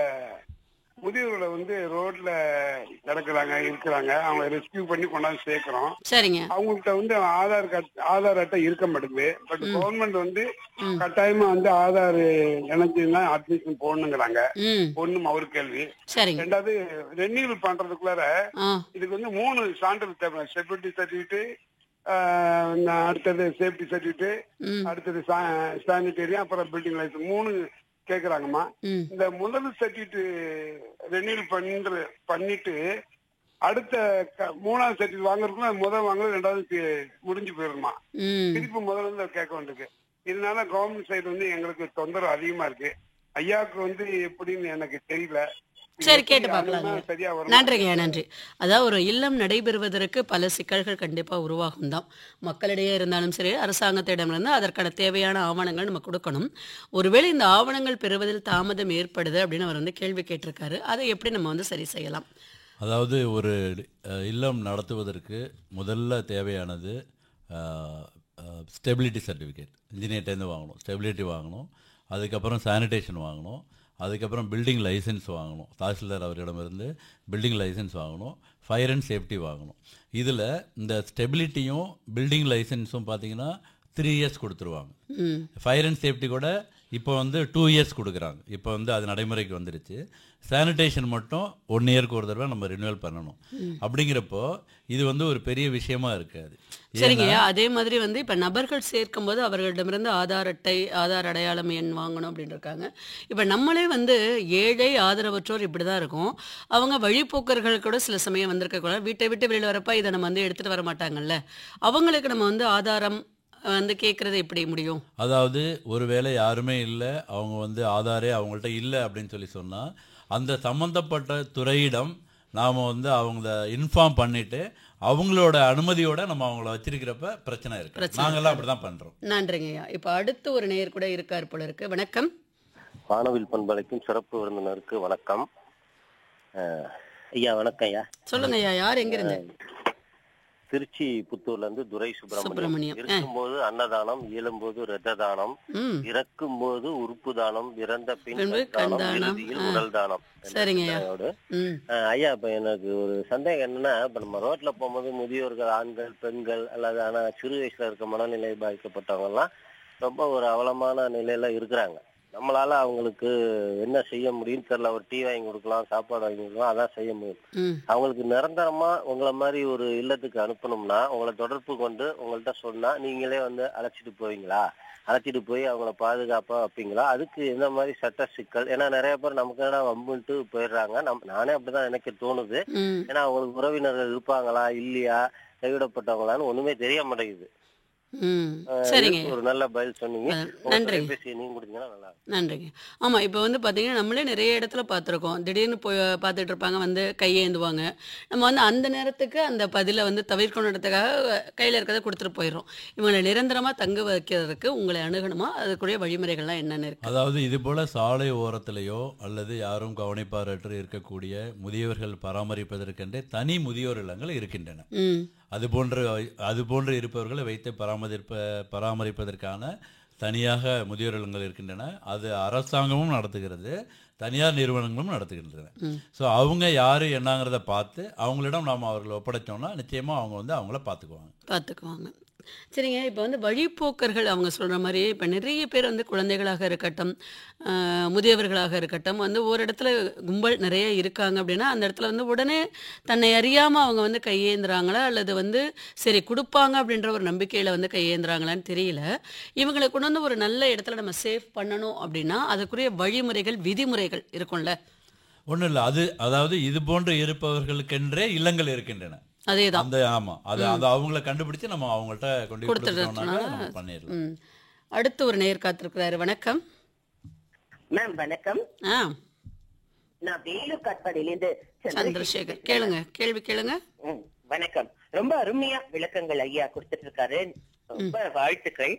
முதியோர்களை வந்து ரோட்ல இருக்கிறாங்க, அவங்க ரெஸ்கியூ பண்ணி கொண்டாந்து சேர்க்கிறோம். சரிங்க. அவங்கள்ட்ட வந்து ஆதார் அட்டை இருக்க மாட்டேங்குது. பட் கவர்மெண்ட் வந்து கட்டாயமா வந்து ஆதார் இணைஞ்சுன்னா அட்மிஷன் போடணுங்கிறாங்க. ஒண்ணும் ஒரு கேள்வி. ரெண்டாவது ரெனியூவல் பண்றதுக்குள்ளார இதுக்கு வந்து 3 சான்றிதழ் தேவை. செக்யூரிட்டி சர்டிபிகேட், அடுத்தது சேஃப்டி சர்டிபிகேட், அடுத்தது சானிட்டரி, அப்புறம் பில்டிங் லைசன்ஸ் 3 கேக்குறாங்கம்மா. இந்த முதல் சர்டிபிகேட் ரெனியூவல் பண்ணிட்டு அடுத்த 3வது சர்டிபிகேட் வாங்குறதுக்குள்ள முதல் வாங்குறது 2வது முடிஞ்சு போயிருமா. திருப்பி முதல்ல இருந்து கேட்க வேண்டியிருக்கு. இதனால கவர்மெண்ட் சைடு வந்து எங்களுக்கு தொந்தரவு அதிகமா இருக்கு. ஐயாவுக்கு வந்து எப்படின்னு எனக்கு தெரியல. சரி, கேட்டு பார்க்கலாம். நன்றிங்க, நன்றி. அதாவது ஒரு இல்லம் நடைபெறுவதற்கு பல சிக்கல்கள் கண்டிப்பாக உருவாகும் தான். மக்களிடையே இருந்தாலும் சரி, அரசாங்கத்திடமிருந்து அதற்கான தேவையான ஆவணங்கள் நம்ம கொடுக்கணும். ஒருவேளை இந்த ஆவணங்கள் பெறுவதில் தாமதம் ஏற்படுது அப்படின்னு அவர் வந்து கேள்வி கேட்டிருக்காரு. அதை எப்படி நம்ம வந்து சரி செய்யலாம்? அதாவது ஒரு இல்லம் நடத்துவதற்கு முதல்ல தேவையானது ஸ்டெபிலிட்டி சர்டிஃபிகேட் இன்ஜினியர்ட்டேருந்து வாங்கணும், ஸ்டெபிலிட்டி வாங்கணும். அதுக்கப்புறம் சானிடேஷன் வாங்கணும். அதுக்கப்புறம் பில்டிங் லைசன்ஸ் வாங்கணும், தாசில்தார் அவரிடமிருந்து பில்டிங் லைசன்ஸ் வாங்கணும். ஃபயர் அண்ட் சேஃப்டி வாங்கணும். இதில் இந்த ஸ்டெபிலிட்டியும் பில்டிங் லைசன்ஸும் பார்த்தீங்கன்னா 3 இயர்ஸ் கொடுத்துருவாங்க. ஃபயர் அண்ட் சேஃப்டி கூட இப்போ வந்து 2 இயர்ஸ் கொடுக்குறாங்க. இப்போ வந்து அது நடைமுறைக்கு வந்துருச்சு. சானிடேஷன் மட்டும் 1 இயருக்கு ஒரு தடவை நம்ம ரினியூவல் பண்ணணும். அப்படிங்கிறப்போ இது வந்து ஒரு பெரிய விஷயமா இருக்காது. சரிங்க. அதே மாதிரி வந்து இப்போ நபர்கள் சேர்க்கும் போது அவர்களிடமிருந்து ஆதார் அட்டை, ஆதார் அடையாளம் எண் வாங்கணும் அப்படின்னு இருக்காங்க. இப்போ நம்மளே வந்து ஏழை ஆதரவற்றோர் இப்படி தான் இருக்கும். அவங்க வழிபோக்கர்கள் கூட சில சமயம் வந்திருக்க கூட வீட்டை விட்டு வெளியில் வரப்ப இதை நம்ம வந்து எடுத்துகிட்டு வர மாட்டாங்கல்ல. அவங்களுக்கு நம்ம வந்து ஆதாரம் வந்து கேட்கறது எப்படி முடியும்? அதாவது ஒருவேளை யாருமே இல்லை, அவங்க வந்து ஆதாரே அவங்கள்ட்ட இல்லை அப்படின்னு சொல்லி சொன்னால் அந்த சம்மந்தப்பட்ட துறையிடம் நாம் வந்து அவங்கள இன்ஃபார்ம் பண்ணிவிட்டு அவங்களோட அனுமதியோட நம்ம அவங்கள வச்சிருக்கிறப்ப பிரச்சனை இருக்கு. நாங்கெல்லாம் அப்படி தான் பண்ணுறோம். நன்றிங்கய்யா. இப்போ அடுத்து ஒரு நேயர் கூட இருக்கார் போல இருக்கு. வணக்கம். வானவில் பண்பலைக்கும் சிறப்பு விருந்தினருக்கு வணக்கம். ஐயா வணக்கம் ஐயா. சொல்லுங்க ஐயா, யார் எங்கிருந்து? திருச்சி புத்தூர்ல இருந்து துரை சுப்பிரமணியம். இருக்கும்போது அன்னதானம், இயலும்போது இரத்த தானம், இறக்கும் போது உறுப்பு தானம், இறந்த பின் இறுதியில் உடல் தானம். ஐயா இப்ப எனக்கு ஒரு சந்தேகம் என்னன்னா, இப்ப நம்ம ரோட்ல போகும்போது முதியோர்கள், ஆண்கள், பெண்கள் அல்லது ஆனா சிறு வயசுல இருக்க மனநிலை பாதிக்கப்பட்டவங்க எல்லாம் ரொம்ப ஒரு அவலமான நிலையில இருக்கிறாங்க. நம்மளால அவங்களுக்கு என்ன செய்ய முடியும்னு தெரியல. ஒரு டீ வாங்கி கொடுக்கலாம், சாப்பாடு வாங்கி கொடுக்கலாம், அதான் செய்ய முடியும். அவங்களுக்கு நிரந்தரமா உங்களை மாதிரி ஒரு இல்லத்துக்கு அனுப்பணும்னா உங்களை தொடர்பு கொண்டு உங்கள்கிட்ட சொன்னா நீங்களே வந்து அழைச்சிட்டு போவீங்களா? அழைச்சிட்டு போய் அவங்கள பாதுகாப்பா வைப்பீங்களா? அதுக்கு எந்த மாதிரி சட்ட சிக்கல்? ஏன்னா நிறைய பேர் நமக்கு என்ன வம்புன்ட்டு போயிடுறாங்க. நானே அப்படிதான் எனக்கு தோணுது. ஏன்னா அவங்களுக்கு உறவினர்கள் இருப்பாங்களா இல்லையா, கைவிடப்பட்டவங்களான்னு ஒண்ணுமே தெரிய மாட்டேங்குது. ஒரு நல்ல பதில் சொன்னீங்க. நன்றிங்க. ஆமா, இப்ப வந்து பாத்தீங்கன்னா நம்மளே நிறைய இடத்துல பார்த்திருக்கோம். திடீர்னு போய் பார்த்துட்டு இருப்பாங்க, வந்து கையேந்துவாங்க. நம்ம வந்து அந்த நேரத்துக்கு அந்த பதில வந்து தவிர்க்கணுன்றதுக்காக கையில இருக்கிறத கொடுத்துட்டு போயிடுறோம். இவங்களை நிரந்தரமா தங்க வைக்கிறதுக்கு உங்களை அணுகணுமா? அதுக்குரிய வழிமுறைகள்லாம் என்னென்ன இருக்கு? அதாவது இது போல சாலை ஓரத்திலேயோ அல்லது யாரும் கவனிப்பாரற்று இருக்கக்கூடிய முதியவர்கள் பராமரிப்பதற்கென்றே தனி முதியோர் இல்லங்கள் இருக்கின்றன. அதுபோன்று இருப்பவர்களை வைத்து பராமரிப்பதற்கான தனியாக முதியோர் இல்லங்கள் இருக்கின்றன. அது அரசாங்கமும் நடத்துகிறது, தனியார் நிறுவனங்களும் நடத்துகின்றன. ஸோ அவங்க யார் என்னங்கிறத பார்த்து அவங்களிடம் நாம் அவர்களை ஒப்படைச்சோம்னா நிச்சயமாக அவங்க வந்து அவங்கள பார்த்துக்குவாங்க. சரிங்க. இப்போ வந்து வழிப்போக்கர்கள் அவங்க சொல்கிற மாதிரி இப்போ நிறைய பேர் வந்து குழந்தைகளாக இருக்கட்டும், முதியவர்களாக இருக்கட்டும், வந்து ஒரு இடத்துல கும்பல் நிறைய இருக்காங்க அப்படின்னா அந்த இடத்துல வந்து உடனே தன்னை அறியாமல் அவங்க வந்து கையேந்துறாங்களா அல்லது வந்து சரி கொடுப்பாங்க அப்படின்ற ஒரு நம்பிக்கையில் வந்து கையேந்துறாங்களான்னு தெரியல. இவங்களை கொண்டு வந்து ஒரு நல்ல இடத்துல நம்ம சேஃப் பண்ணணும் அப்படின்னா அதுக்குரிய வழிமுறைகள், விதிமுறைகள் இருக்கும்ல? ஒன்றும் இல்லை. அதாவது இது போன்று இருப்பவர்களுக்கென்றே இல்லங்கள் இருக்கின்றன. அதேதான். அவங்கள கண்டுபிடிச்சு நம்ம அவங்கள்ட்ட கொண்டு பண்ணிடலாம். அடுத்து ஒரு நேயர் காத்திருக்கிறாரு. வணக்கம் மேம். வணக்கம். நான் வேலூர் காட்பாடியிலிருந்து சந்திரசேகர். கேளுங்க, கேள்வி கேளுங்க. வணக்கம். ரொம்ப அருமையா விளக்கங்கள் ஐயா கொடுத்துட்டு இருக்காரு. ரொம்ப வாழ்த்துக்கள்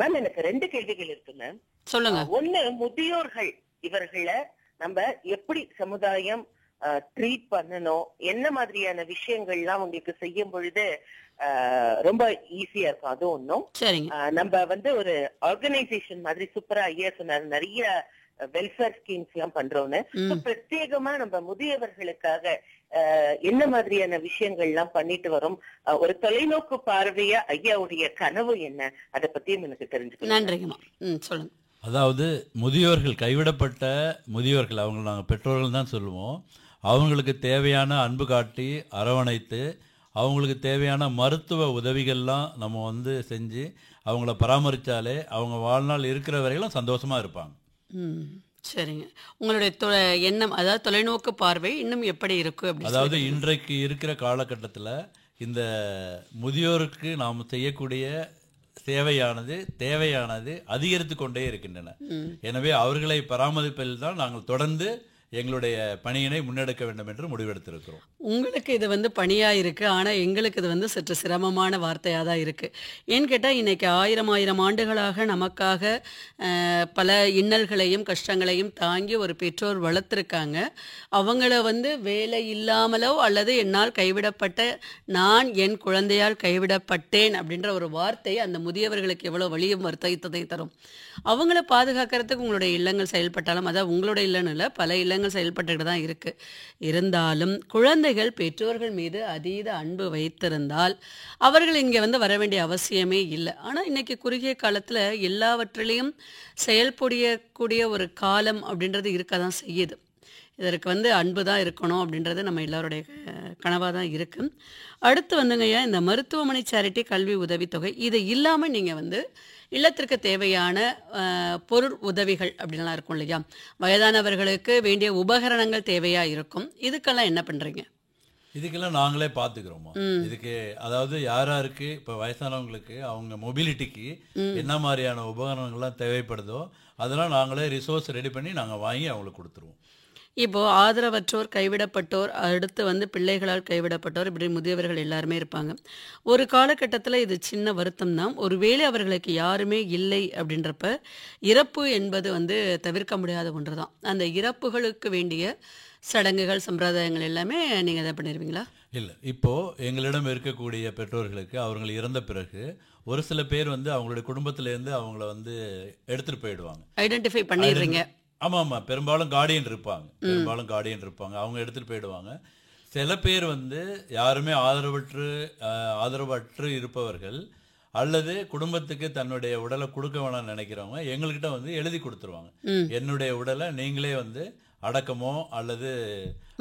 மேம். எனக்கு 2 கேள்விகள் இருக்கு மேம். சொல்லுங்க. ஒண்ணு, முதியோர்கள் இவர்களை நம்ம எப்படி சமுதாயம் ட்ரீட் பண்ணணும், என்ன மாதிரியான விஷயங்கள்லாம் உங்களுக்கு செய்யும் பொழுது ரொம்ப ஈஸியா இருக்கும், அது ஒண்ணும். நம்ம வந்து ஒரு ஆர்கனைசேஷன் மாதிரி சூப்பரா ஐயா சொன்னாரு, நிறைய வெல்ஃபேர் ஸ்கீம்ஸ் எல்லாம் பண்றோம்னு. பிரத்யேகமா நம்ம முதியவர்களுக்காக என்ன மாதிரியான விஷயங்கள் எல்லாம் பண்ணிட்டு வரும், ஒரு தொலைநோக்கு பார்வையா ஐயாவுடைய கனவு என்ன, அதை பத்தியும் எனக்கு தெரிஞ்சுக்கணும். நன்றிங்கம்மா. சொல்லுங்க. அதாவது முதியோர்கள், கைவிடப்பட்ட முதியோர்கள், அவங்க நாங்கள் பெற்றோர்கள் தான் சொல்லுவோம். அவங்களுக்கு தேவையான அன்பு காட்டி அரவணைத்து அவங்களுக்கு தேவையான மருத்துவ உதவிகள்லாம் நம்ம வந்து செஞ்சு அவங்கள பராமரித்தாலே அவங்க வாழ்நாள் இருக்கிற வரையிலும் சந்தோஷமாக இருப்பாங்க. சரிங்க. உங்களுடைய எண்ணம், அதாவது தொலைநோக்கு பார்வை இன்னும் எப்படி இருக்கு அப்படி? அதாவது இன்றைக்கு இருக்கிற காலகட்டத்தில் இந்த முதியோருக்கு நாம் செய்யக்கூடிய தேவையானது அதிகரித்து கொண்டே இருக்கின்றன. எனவே அவர்களை பராமரிப்பதில் தான் நாங்கள் தொடர்ந்து எங்களுடைய பணியினை முன்னெடுக்க வேண்டும் என்று முடிவெடுத்திருக்கிறோம். உங்களுக்கு இது வந்து பணியா இருக்கு, ஆனா எங்களுக்கு இது வந்து சற்று சிரமமான வார்த்தையா தான் இருக்கு. ஏன்னு கேட்டா இன்னைக்கு ஆயிரம் ஆண்டுகளாக நமக்காக பல இன்னல்களையும் கஷ்டங்களையும் தாங்கி ஒரு பெற்றோர் வளர்த்துருக்காங்க. அவங்கள வந்து வேலை இல்லாமலோ அல்லது என்னால் கைவிடப்பட்ட, நான் என் குழந்தையால் கைவிடப்பட்டேன் அப்படின்ற ஒரு வார்த்தை அந்த முதியவர்களுக்கு எவ்வளவு வலியும் வருத்தத்தை தரும். அவங்கள பாதுகாக்கிறதுக்கு உங்களுடைய இல்லங்கள் செயல்பட்டாலும், அதாவது உங்களோட இல்லைன்னு இல்லை, பல இல்லங்கள் செயல்பட்டுக்கிட்டு தான் இருக்கு. இருந்தாலும் குழந்தைகள் பெற்றோர்கள் மீது அதீத அன்பு வைத்திருந்தால் அவர்கள் இங்கே வந்து வர வேண்டிய அவசியமே இல்லை. ஆனால் இன்னைக்கு குறுகிய காலத்தில் எல்லாவற்றிலையும் செயல்புரியக்கூடிய ஒரு காலம் அப்படின்றது இருக்க தான் செய்யுது. இதற்கு வந்து அன்பு தான் இருக்கணும் அப்படின்றது நம்ம எல்லாருடைய கனவாக தான் இருக்கு. அடுத்து வந்துங்கய்யா, இந்த மருத்துவமனை சேரிட்டி கல்வி உதவித்தொகை, இது இல்லாமல் நீங்கள் வந்து இல்லத்திற்கு தேவையான பொருள் உதவிகள் அப்படின்லாம் இருக்கும் இல்லையா, வயதானவர்களுக்கு வேண்டிய உபகரணங்கள் தேவையாக இருக்கும், இதுக்கெல்லாம் என்ன பண்ணுறீங்க? இதுக்கெல்லாம் நாங்களே பார்த்துக்கிறோமா. இதுக்கு அதாவது யாராருக்கு இப்போ வயசானவங்களுக்கு அவங்க மொபிலிட்டிக்கு என்ன மாதிரியான உபகரணங்கள்லாம் தேவைப்படுதோ அதெல்லாம் நாங்களே ரிசோர்ஸ் ரெடி பண்ணி நாங்கள் வாங்கி அவங்களுக்கு கொடுத்துருவோம். இப்போது ஆதரவற்றோர், கைவிடப்பட்டோர், அடுத்து வந்து பிள்ளைகளால் கைவிடப்பட்டோர், இப்படி முதியவர்கள் எல்லாருமே இருப்பாங்க. ஒரு காலகட்டத்தில் இது சின்ன வருத்தம் தான். ஒருவேளை அவர்களுக்கு யாருமே இல்லை அப்படின்றப்ப இறப்பு என்பது வந்து தவிர்க்க முடியாத ஒன்று தான். அந்த இறப்புகளுக்கு வேண்டிய சடங்குகள், சம்பிரதாயங்கள் எல்லாமே நீங்கள் இதை பண்ணிடுவீங்களா? இல்லை, இப்போது எங்களிடம் இருக்கக்கூடிய பெற்றோர்களுக்கு அவர்கள் இறந்த பிறகு ஒரு சில பேர் வந்து அவங்களுடைய குடும்பத்திலேருந்து அவங்கள வந்து எடுத்துகிட்டு போயிடுவாங்க. ஐடென்டிஃபை பண்ணிடுறீங்க? ஆமாம், பெரும்பாலும் கார்டியன் இருப்பாங்க, அவங்க எடுத்துகிட்டு போயிடுவாங்க. சில பேர் வந்து யாருமே ஆதரவற்று இருப்பவர்கள் அல்லது குடும்பத்துக்கு தன்னுடைய உடலை கொடுக்க வேணாம்னு நினைக்கிறவங்க எங்கள்கிட்ட வந்து எழுதி கொடுத்துருவாங்க. என்னுடைய உடலை நீங்களே வந்து அடக்கமோ அல்லது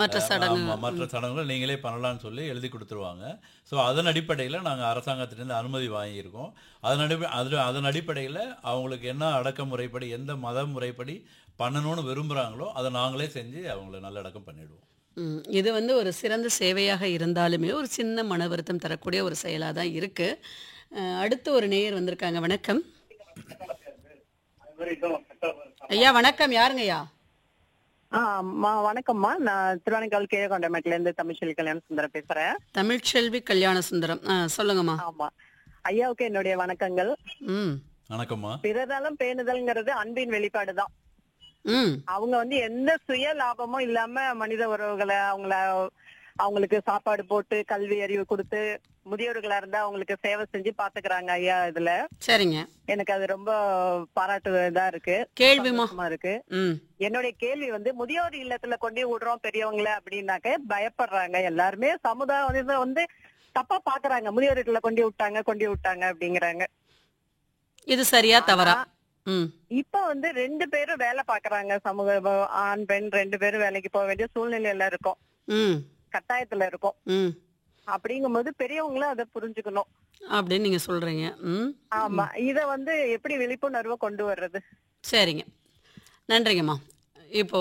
மற்ற சடங்குகளை நீங்களே பண்ணலான்னு சொல்லி எழுதி கொடுத்துருவாங்க. ஸோ அதன் அடிப்படையில் நாங்கள் அரசாங்கத்திலேருந்து அனுமதி வாங்கியிருக்கோம். அதன் அடிப்படையில் அவங்களுக்கு என்ன அடக்க முறைப்படி, எந்த மத முறைப்படி பண்ணணும்னு விரும்புகிறாங்களோ அதை நாங்களே செஞ்சு அவங்கள நல்லடக்கம் பண்ணிவிடுவோம். இது வந்து ஒரு சிறந்த சேவையாக இருந்தாலுமே ஒரு சின்ன மன வருத்தம் தரக்கூடிய ஒரு செயலாக தான் இருக்குது. அடுத்து ஒரு நேயர் வந்திருக்காங்க. வணக்கம் ஐயா. வணக்கம், யாருங்க ஐயா? வணக்கம்மா, நான் திருவானைக்காவல் கீழகொண்டமேட்ல இருந்து தமிழ்ச்செல்வி கல்யாண சுந்தரம் பேசுறேன். தமிழ்ச்செல்வி கல்யாண சுந்தரம், சொல்லுங்கம்மா. ஆமா, ஐயாவுக்கு என்னுடைய வணக்கங்கள். வணக்கம்மா. பிறதாலும் பேணுதல்ங்கிறது அன்பின் வெளிப்பாடுதான். அவங்க வந்து எந்த சுய லாபமும் இல்லாம மனித உறவுகளை அவங்களுக்கு சாப்பாடு போட்டு கல்வி அறிவு கொடுத்து முதியோர்களா இருந்தா அவங்களுக்கு சேவை செஞ்சு பாத்துக்கிறாங்க ஐயா. இதுல சரிங்க, எனக்கு அது ரொம்ப பாராட்டுதா இருக்கு, கேள்விமா இருக்கு. என்னுடைய கேள்வி வந்து, முதியோர் இல்லத்துல கொண்டு விடுறோம் பெரியவங்கள அப்படின்னாக்க பயப்படுறாங்க எல்லாருமே. சமுதாயம் வந்து தப்பா பாக்குறாங்க, முதியோர் இல்லத்துல கொண்டு விட்டாங்க அப்படிங்கிறாங்க. இது சரியா தவறா? இப்ப வந்து 2 பேரும் வேலை பாக்குறாங்க, சமூக ஆண் பெண் 2 பேரும் வேலைக்கு போக வேண்டிய சூழ்நிலையில இருக்கும், கட்டாயத்துல இருக்கும். அப்படிங்கும்போது பெரியவங்களும் அதை புரிஞ்சுக்கணும் அப்படின்னு நீங்க சொல்றீங்க. ஆமா, இத வந்து எப்படி விழிப்புணர்வை கொண்டு வர்றது? சரிங்க, நன்றிங்கம்மா. இப்போ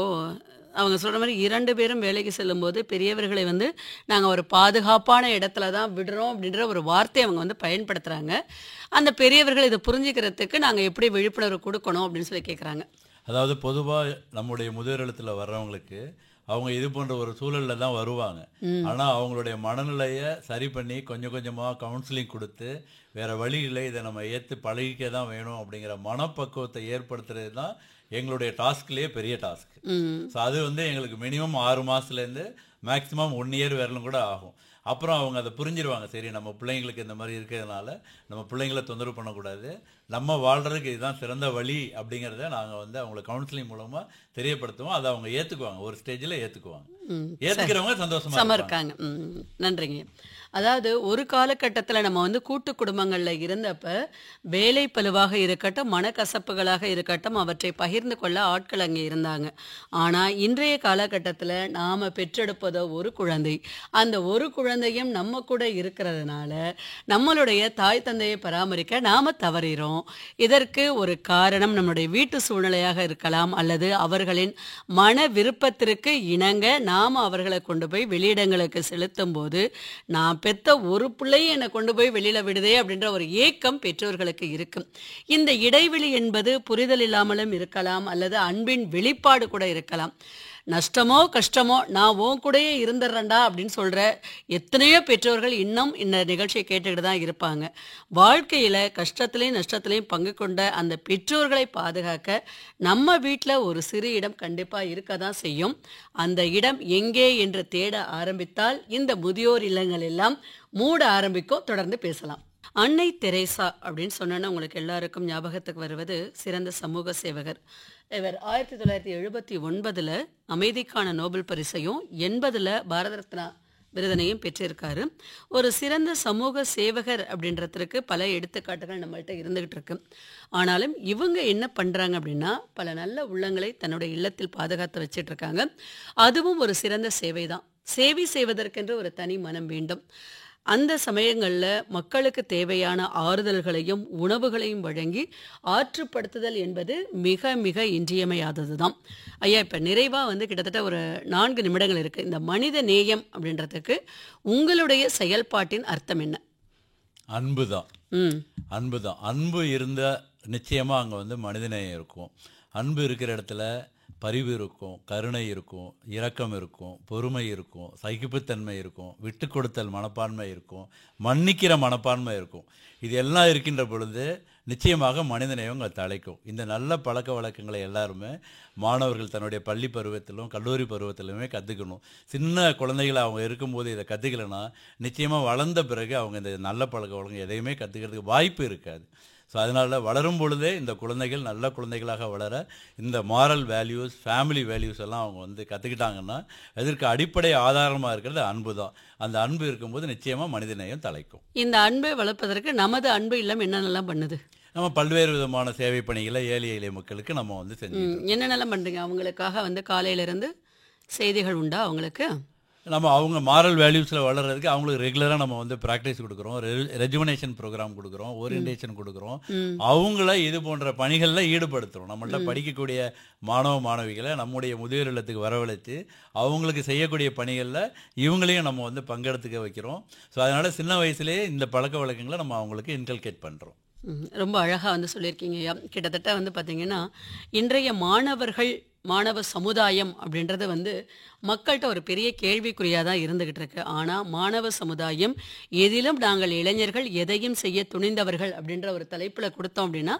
அவங்க சொல்ற மாதிரி 2 பேரும் வேலைக்கு செல்லும் போது பெரியவர்களை வந்து நாங்கள் ஒரு பாதுகாப்பான இடத்துல தான் விடுறோம் அப்படின்ற ஒரு வார்த்தையை அவங்க வந்து பயன்படுத்துறாங்க. அந்த பெரியவர்கள் இதை புரிஞ்சுக்கிறதுக்கு நாங்கள் எப்படி விழிப்புணர்வு கொடுக்கணும் அப்படின்னு சொல்லி கேட்குறாங்க. அதாவது பொதுவாக நம்முடைய முதியோர் இல்லத்தில் வர்றவங்களுக்கு அவங்க இது போன்ற ஒரு சூழலில் தான் வருவாங்க. ஆனால் அவங்களுடைய மனநிலையை சரி பண்ணி கொஞ்சம் கொஞ்சமாக கவுன்சிலிங் கொடுத்து வேறு வழி இல்லை, இதை நம்ம ஏற்று பழகிக்க தான் வேணும் அப்படிங்கிற மனப்பக்குவத்தை ஏற்படுத்துறது தான் எங்களுடைய டாஸ்க்லேயே பெரிய டாஸ்க். ஸோ அது வந்து எங்களுக்கு மினிமம் 6 மாதத்துலேருந்து மேக்ஸிமம் 1 இயர் வரலும் கூட ஆகும். அப்புறம் அவங்க அதை புரிஞ்சிருவாங்க, சரி நம்ம பிள்ளைங்களுக்கு இந்த மாதிரி இருக்கிறதுனால நம்ம பிள்ளைங்களை தொந்தரவு பண்ணக்கூடாது, நம்ம வாழ்கிறதுக்கு இதுதான் சிறந்த வழி அப்படிங்கிறத நாங்கள் வந்து அவங்களுக்கு கவுன்சிலிங் மூலமாக தெரியப்படுத்துவோம். அதை அவங்க ஏற்றுக்குவாங்க, ஒரு ஸ்டேஜில் ஏற்றுக்குவாங்க. ஏற்றுக்கிறவங்க சந்தோஷமாக இருக்காங்க. நன்றிங்க. அதாவது ஒரு காலகட்டத்தில் நம்ம வந்து கூட்டு குடும்பங்களில் இருந்தப்ப வேலை பளுவாக இருக்கட்டும், மனக்கசப்புகளாக இருக்கட்டும், அவற்றை பகிர்ந்து கொள்ள ஆட்கள் அங்கே இருந்தாங்க. ஆனால் இன்றைய காலகட்டத்தில் நாம் பெற்றெடுப்பதோ ஒரு குழந்தை, அந்த ஒரு குழந்தையும் நம்ம கூட இருக்கிறதுனால நம்மளுடைய தாய் தந்தையை பராமரிக்க நாம் தவறிறோம். இதற்கு ஒரு காரணம் நம்மளுடைய வீட்டு சூழ்நிலையாக இருக்கலாம், அல்லது அவர்களின் மன விருப்பத்திற்கு இணங்க நாம் அவர்களை கொண்டு போய் வெளியிடங்களுக்கு செலுத்தும் போது நான் பெத்த ஒரு பிள்ளையை என்னை கொண்டு போய் வெளியில விடுதே அப்படின்ற ஒரு ஏக்கம் பெற்றோர்களுக்கு இருக்கும். இந்த இடைவெளி என்பது புரிதல் இல்லாமலும் இருக்கலாம், அல்லது அன்பின் வெளிப்பாடு கூட இருக்கலாம். நஷ்டமோ கஷ்டமோ நான் உன் கூடயே இருந்துடுறேன்டா அப்படின்னு சொல்ற எத்தனையோ பெற்றோர்கள் இன்னும் இந்த நிகழ்ச்சியை கேட்டுக்கிட்டு தான் இருப்பாங்க. வாழ்க்கையில கஷ்டத்திலையும் நஷ்டத்திலையும் பங்கு கொண்ட அந்த பெற்றோர்களை பாதுகாக்க நம்ம வீட்டில் ஒரு சிறு இடம் கண்டிப்பா இருக்க தான் செய்யும். அந்த இடம் எங்கே என்று தேட ஆரம்பித்தால் இந்த முதியோர் இல்லங்கள் எல்லாம் மூட ஆரம்பிக்கும். தொடர்ந்து பேசலாம். அன்னை தெரேசா அப்படின்னு சொன்னோன்னா உங்களுக்கு எல்லாருக்கும் ஞாபகத்துக்கு வருவது சிறந்த சமூக சேவகர். இவர் 1979 அமைதிக்கான நோபல் பரிசையும் 80 பாரத ரத்னா விருதனையும் பெற்றிருக்காரு. ஒரு சிறந்த சமூக சேவகர் அப்படின்றதுக்கு பல எடுத்துக்காட்டுகள் நம்மள்கிட்ட இருந்துகிட்டு இருக்கு. ஆனாலும் இவங்க என்ன பண்றாங்க அப்படின்னா, பல நல்ல உள்ளங்களை தன்னுடைய இல்லத்தில் பாதுகாத்து வச்சிட்டு இருக்காங்க. அதுவும் ஒரு சிறந்த சேவை தான். சேவை செய்வதற்கென்று ஒரு தனி மனம் வேண்டும். அந்த சமயங்களில் மக்களுக்கு தேவையான ஆறுதல்களையும் உணவுகளையும் வழங்கி ஆற்றுப்படுத்துதல் என்பது மிக மிக இன்றியமையாதது தான். ஐயா, இப்போ நிறைவாக வந்து கிட்டத்தட்ட ஒரு 4 நிமிடங்கள் இருக்குது. இந்த மனித நேயம் அப்படின்றதுக்கு உங்களுடைய செயல்பாட்டின் அர்த்தம் என்ன? அன்பு தான். அன்பு தான். அன்பு இருந்தால் நிச்சயமாக அங்கே வந்து மனிதநேயம் இருக்கும். அன்பு இருக்கிற இடத்துல பரிவு இருக்கும், கருணை இருக்கும், இரக்கம் இருக்கும், பொறுமை இருக்கும், சகிப்புத்தன்மை இருக்கும், விட்டு கொடுத்தல் மனப்பான்மை இருக்கும், மன்னிக்கிற மனப்பான்மை இருக்கும். இது எல்லாம் இருக்கின்ற பொழுது நிச்சயமாக மனிதநேயம் அங்கே தலைக்கும். இந்த நல்ல பழக்க வழக்கங்களை எல்லாருமே மாணவர்கள் தன்னுடைய பள்ளி பருவத்திலும் கல்லூரி பருவத்திலுமே கற்றுக்கணும். சின்ன குழந்தைகளை அவங்க இருக்கும்போது இதை கற்றுக்கலைன்னா நிச்சயமாக வளர்ந்த பிறகு அவங்க இந்த நல்ல பழக்க வழக்கம் எதையுமே கற்றுக்கிறதுக்கு வாய்ப்பு இருக்காது. ஸோ அதனால் வளரும் பொழுதே இந்த குழந்தைகள் நல்ல குழந்தைகளாக வளர இந்த மாரல் வேல்யூஸ், ஃபேமிலி வேல்யூஸ் எல்லாம் அவங்க வந்து கற்றுக்கிட்டாங்கன்னா இதற்கு அடிப்படை ஆதாரமாக இருக்கிறது அன்பு தான். அந்த அன்பு இருக்கும்போது நிச்சயமாக மனிதநேயம் தலைக்கும். இந்த அன்பை வளர்ப்பதற்கு நமது அன்பு இல்லம் என்னென்னலாம் பண்ணுது? நம்ம பல்வேறு விதமான சேவை பணிகளை ஏழை எளிய மக்களுக்கு நம்ம வந்து செஞ்சு என்னென்னலாம் பண்ணுறீங்க? அவங்களுக்காக வந்து காலையிலேருந்து செய்திகள் உண்டா அவங்களுக்கு? நம்ம அவங்க மாரல் வேல்யூஸில் வளர்கிறதுக்கு அவங்களுக்கு ரெகுலராக நம்ம வந்து ப்ராக்டிஸ் கொடுக்குறோம், ரெஜுவனேஷன் ப்ரோக்ராம் கொடுக்குறோம், ஓரியன்டேஷன் கொடுக்குறோம். அவங்கள இது போன்ற பணிகளில் ஈடுபடுத்துகிறோம். நம்மள்ட்ட படிக்கக்கூடிய மாணவ மாணவிகளை நம்முடைய முதியோர் இல்லத்துக்கு வரவழைத்து அவங்களுக்கு செய்யக்கூடிய பணிகளில் இவங்களையும் நம்ம வந்து பங்கெடுத்துக்க வைக்கிறோம். ஸோ அதனால் சின்ன வயசுலேயே இந்த பழக்க வழக்கங்களை நம்ம அவங்களுக்கு இன்கல்கேட் பண்ணுறோம். ரொம்ப அழகாக வந்து சொல்லியிருக்கீங்க. கிட்டத்தட்ட வந்து பார்த்திங்கன்னா இன்றைய மாணவ சமுதாயம் அப்படின்றது வந்து மக்கள்கிட்ட ஒரு பெரிய கேள்விக்குறியாக தான் இருந்துகிட்டு இருக்கு. ஆனால் மாணவ சமுதாயம் எதிலும் நாங்கள் இளைஞர்கள் எதையும் செய்ய துணிந்தவர்கள் அப்படின்ற ஒரு தலைப்பில் கொடுத்தோம் அப்படின்னா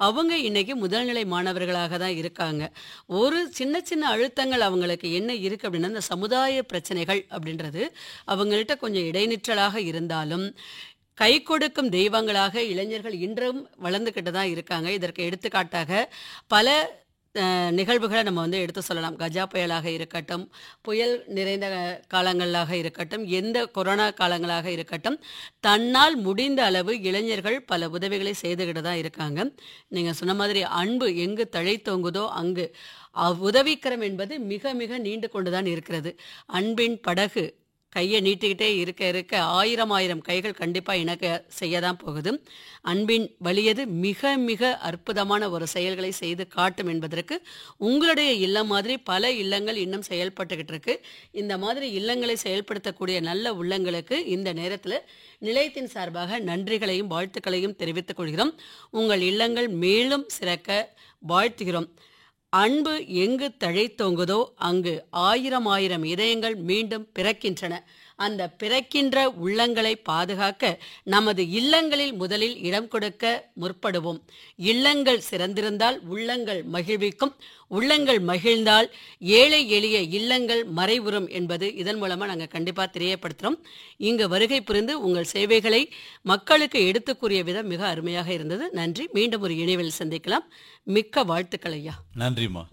அவங்க இன்னைக்கு முதல்நிலை மாணவர்களாக தான் இருக்காங்க. ஒரு சின்ன சின்ன அழுத்தங்கள் அவங்களுக்கு என்ன இருக்குது அப்படின்னா, இந்த சமுதாய பிரச்சனைகள் அப்படின்றது அவங்கள்ட்ட கொஞ்சம் இடைநிற்றலாக இருந்தாலும் கை கொடுக்கும் தெய்வங்களாக இளைஞர்கள் இன்றும் வளர்ந்துக்கிட்டு தான் இருக்காங்க. இதற்கு எடுத்துக்காட்டாக பல நிகழ்வுகளை நம்ம வந்து எடுத்து சொல்லலாம். கஜா புயலாக இருக்கட்டும், புயல் நிறைந்த காலங்களாக இருக்கட்டும், எந்த கொரோனா காலங்களாக இருக்கட்டும், தன்னால் முடிந்த அளவு இளைஞர்கள் பல உதவிகளை செய்துக்கிட்டு தான் இருக்காங்க. நீங்கள் சொன்ன மாதிரி அன்பு எங்கு தழைத்தோங்குதோ அங்கு உதவிக்கரம் என்பது மிக மிக நீண்டு கொண்டு தான் இருக்கிறது. அன்பின் படகு கையை நீட்டிக்கிட்டே இருக்க இருக்க 1000 கைகள் கண்டிப்பாக இணக்க செய்ய தான் போகுது. அன்பின் வலியது மிக மிக அற்புதமான ஒரு செயல்களை செய்து காட்டும் என்பதற்கு உங்களுடைய இல்லம் மாதிரி பல இல்லங்கள் இன்னும் செயல்பட்டுக்கிட்டு இருக்கு. இந்த மாதிரி இல்லங்களை செயல்படுத்தக்கூடிய நல்ல உள்ளங்களுக்கு இந்த நேரத்தில் நிலையத்தின் சார்பாக நன்றிகளையும் வாழ்த்துக்களையும் தெரிவித்துக் கொள்கிறோம். உங்கள் இல்லங்கள் மேலும் சிறக்க வாழ்த்துகிறோம். அன்பு எங்கு தழைத்தோங்குதோ அங்கு 1000 இதயங்கள் மீண்டும் பிறக்கின்றன. அந்த பிறக்கின்ற உள்ளங்களை பாதுகாக்க நமது இல்லங்களில் முதலில் இடம் கொடுக்க முற்படுவோம். இல்லங்கள் சிறந்திருந்தால் உள்ளங்கள் மகிழ்விக்கும். உள்ளங்கள் மகிழ்ந்தால் ஏழை எளிய இல்லங்கள் மறைவுறும் என்பது இதன் மூலமா நாங்கள் கண்டிப்பாக தெரியப்படுத்துகிறோம். இங்கு வருகை புரிந்து உங்கள் சேவைகளை மக்களுக்கு எடுத்துக் கூறிய விதம் மிக அருமையாக இருந்தது. நன்றி. மீண்டும் ஒரு இணைவில் சந்திக்கலாம். மிக்க வாழ்த்துக்கள் ஐயா. நன்றிம்மா.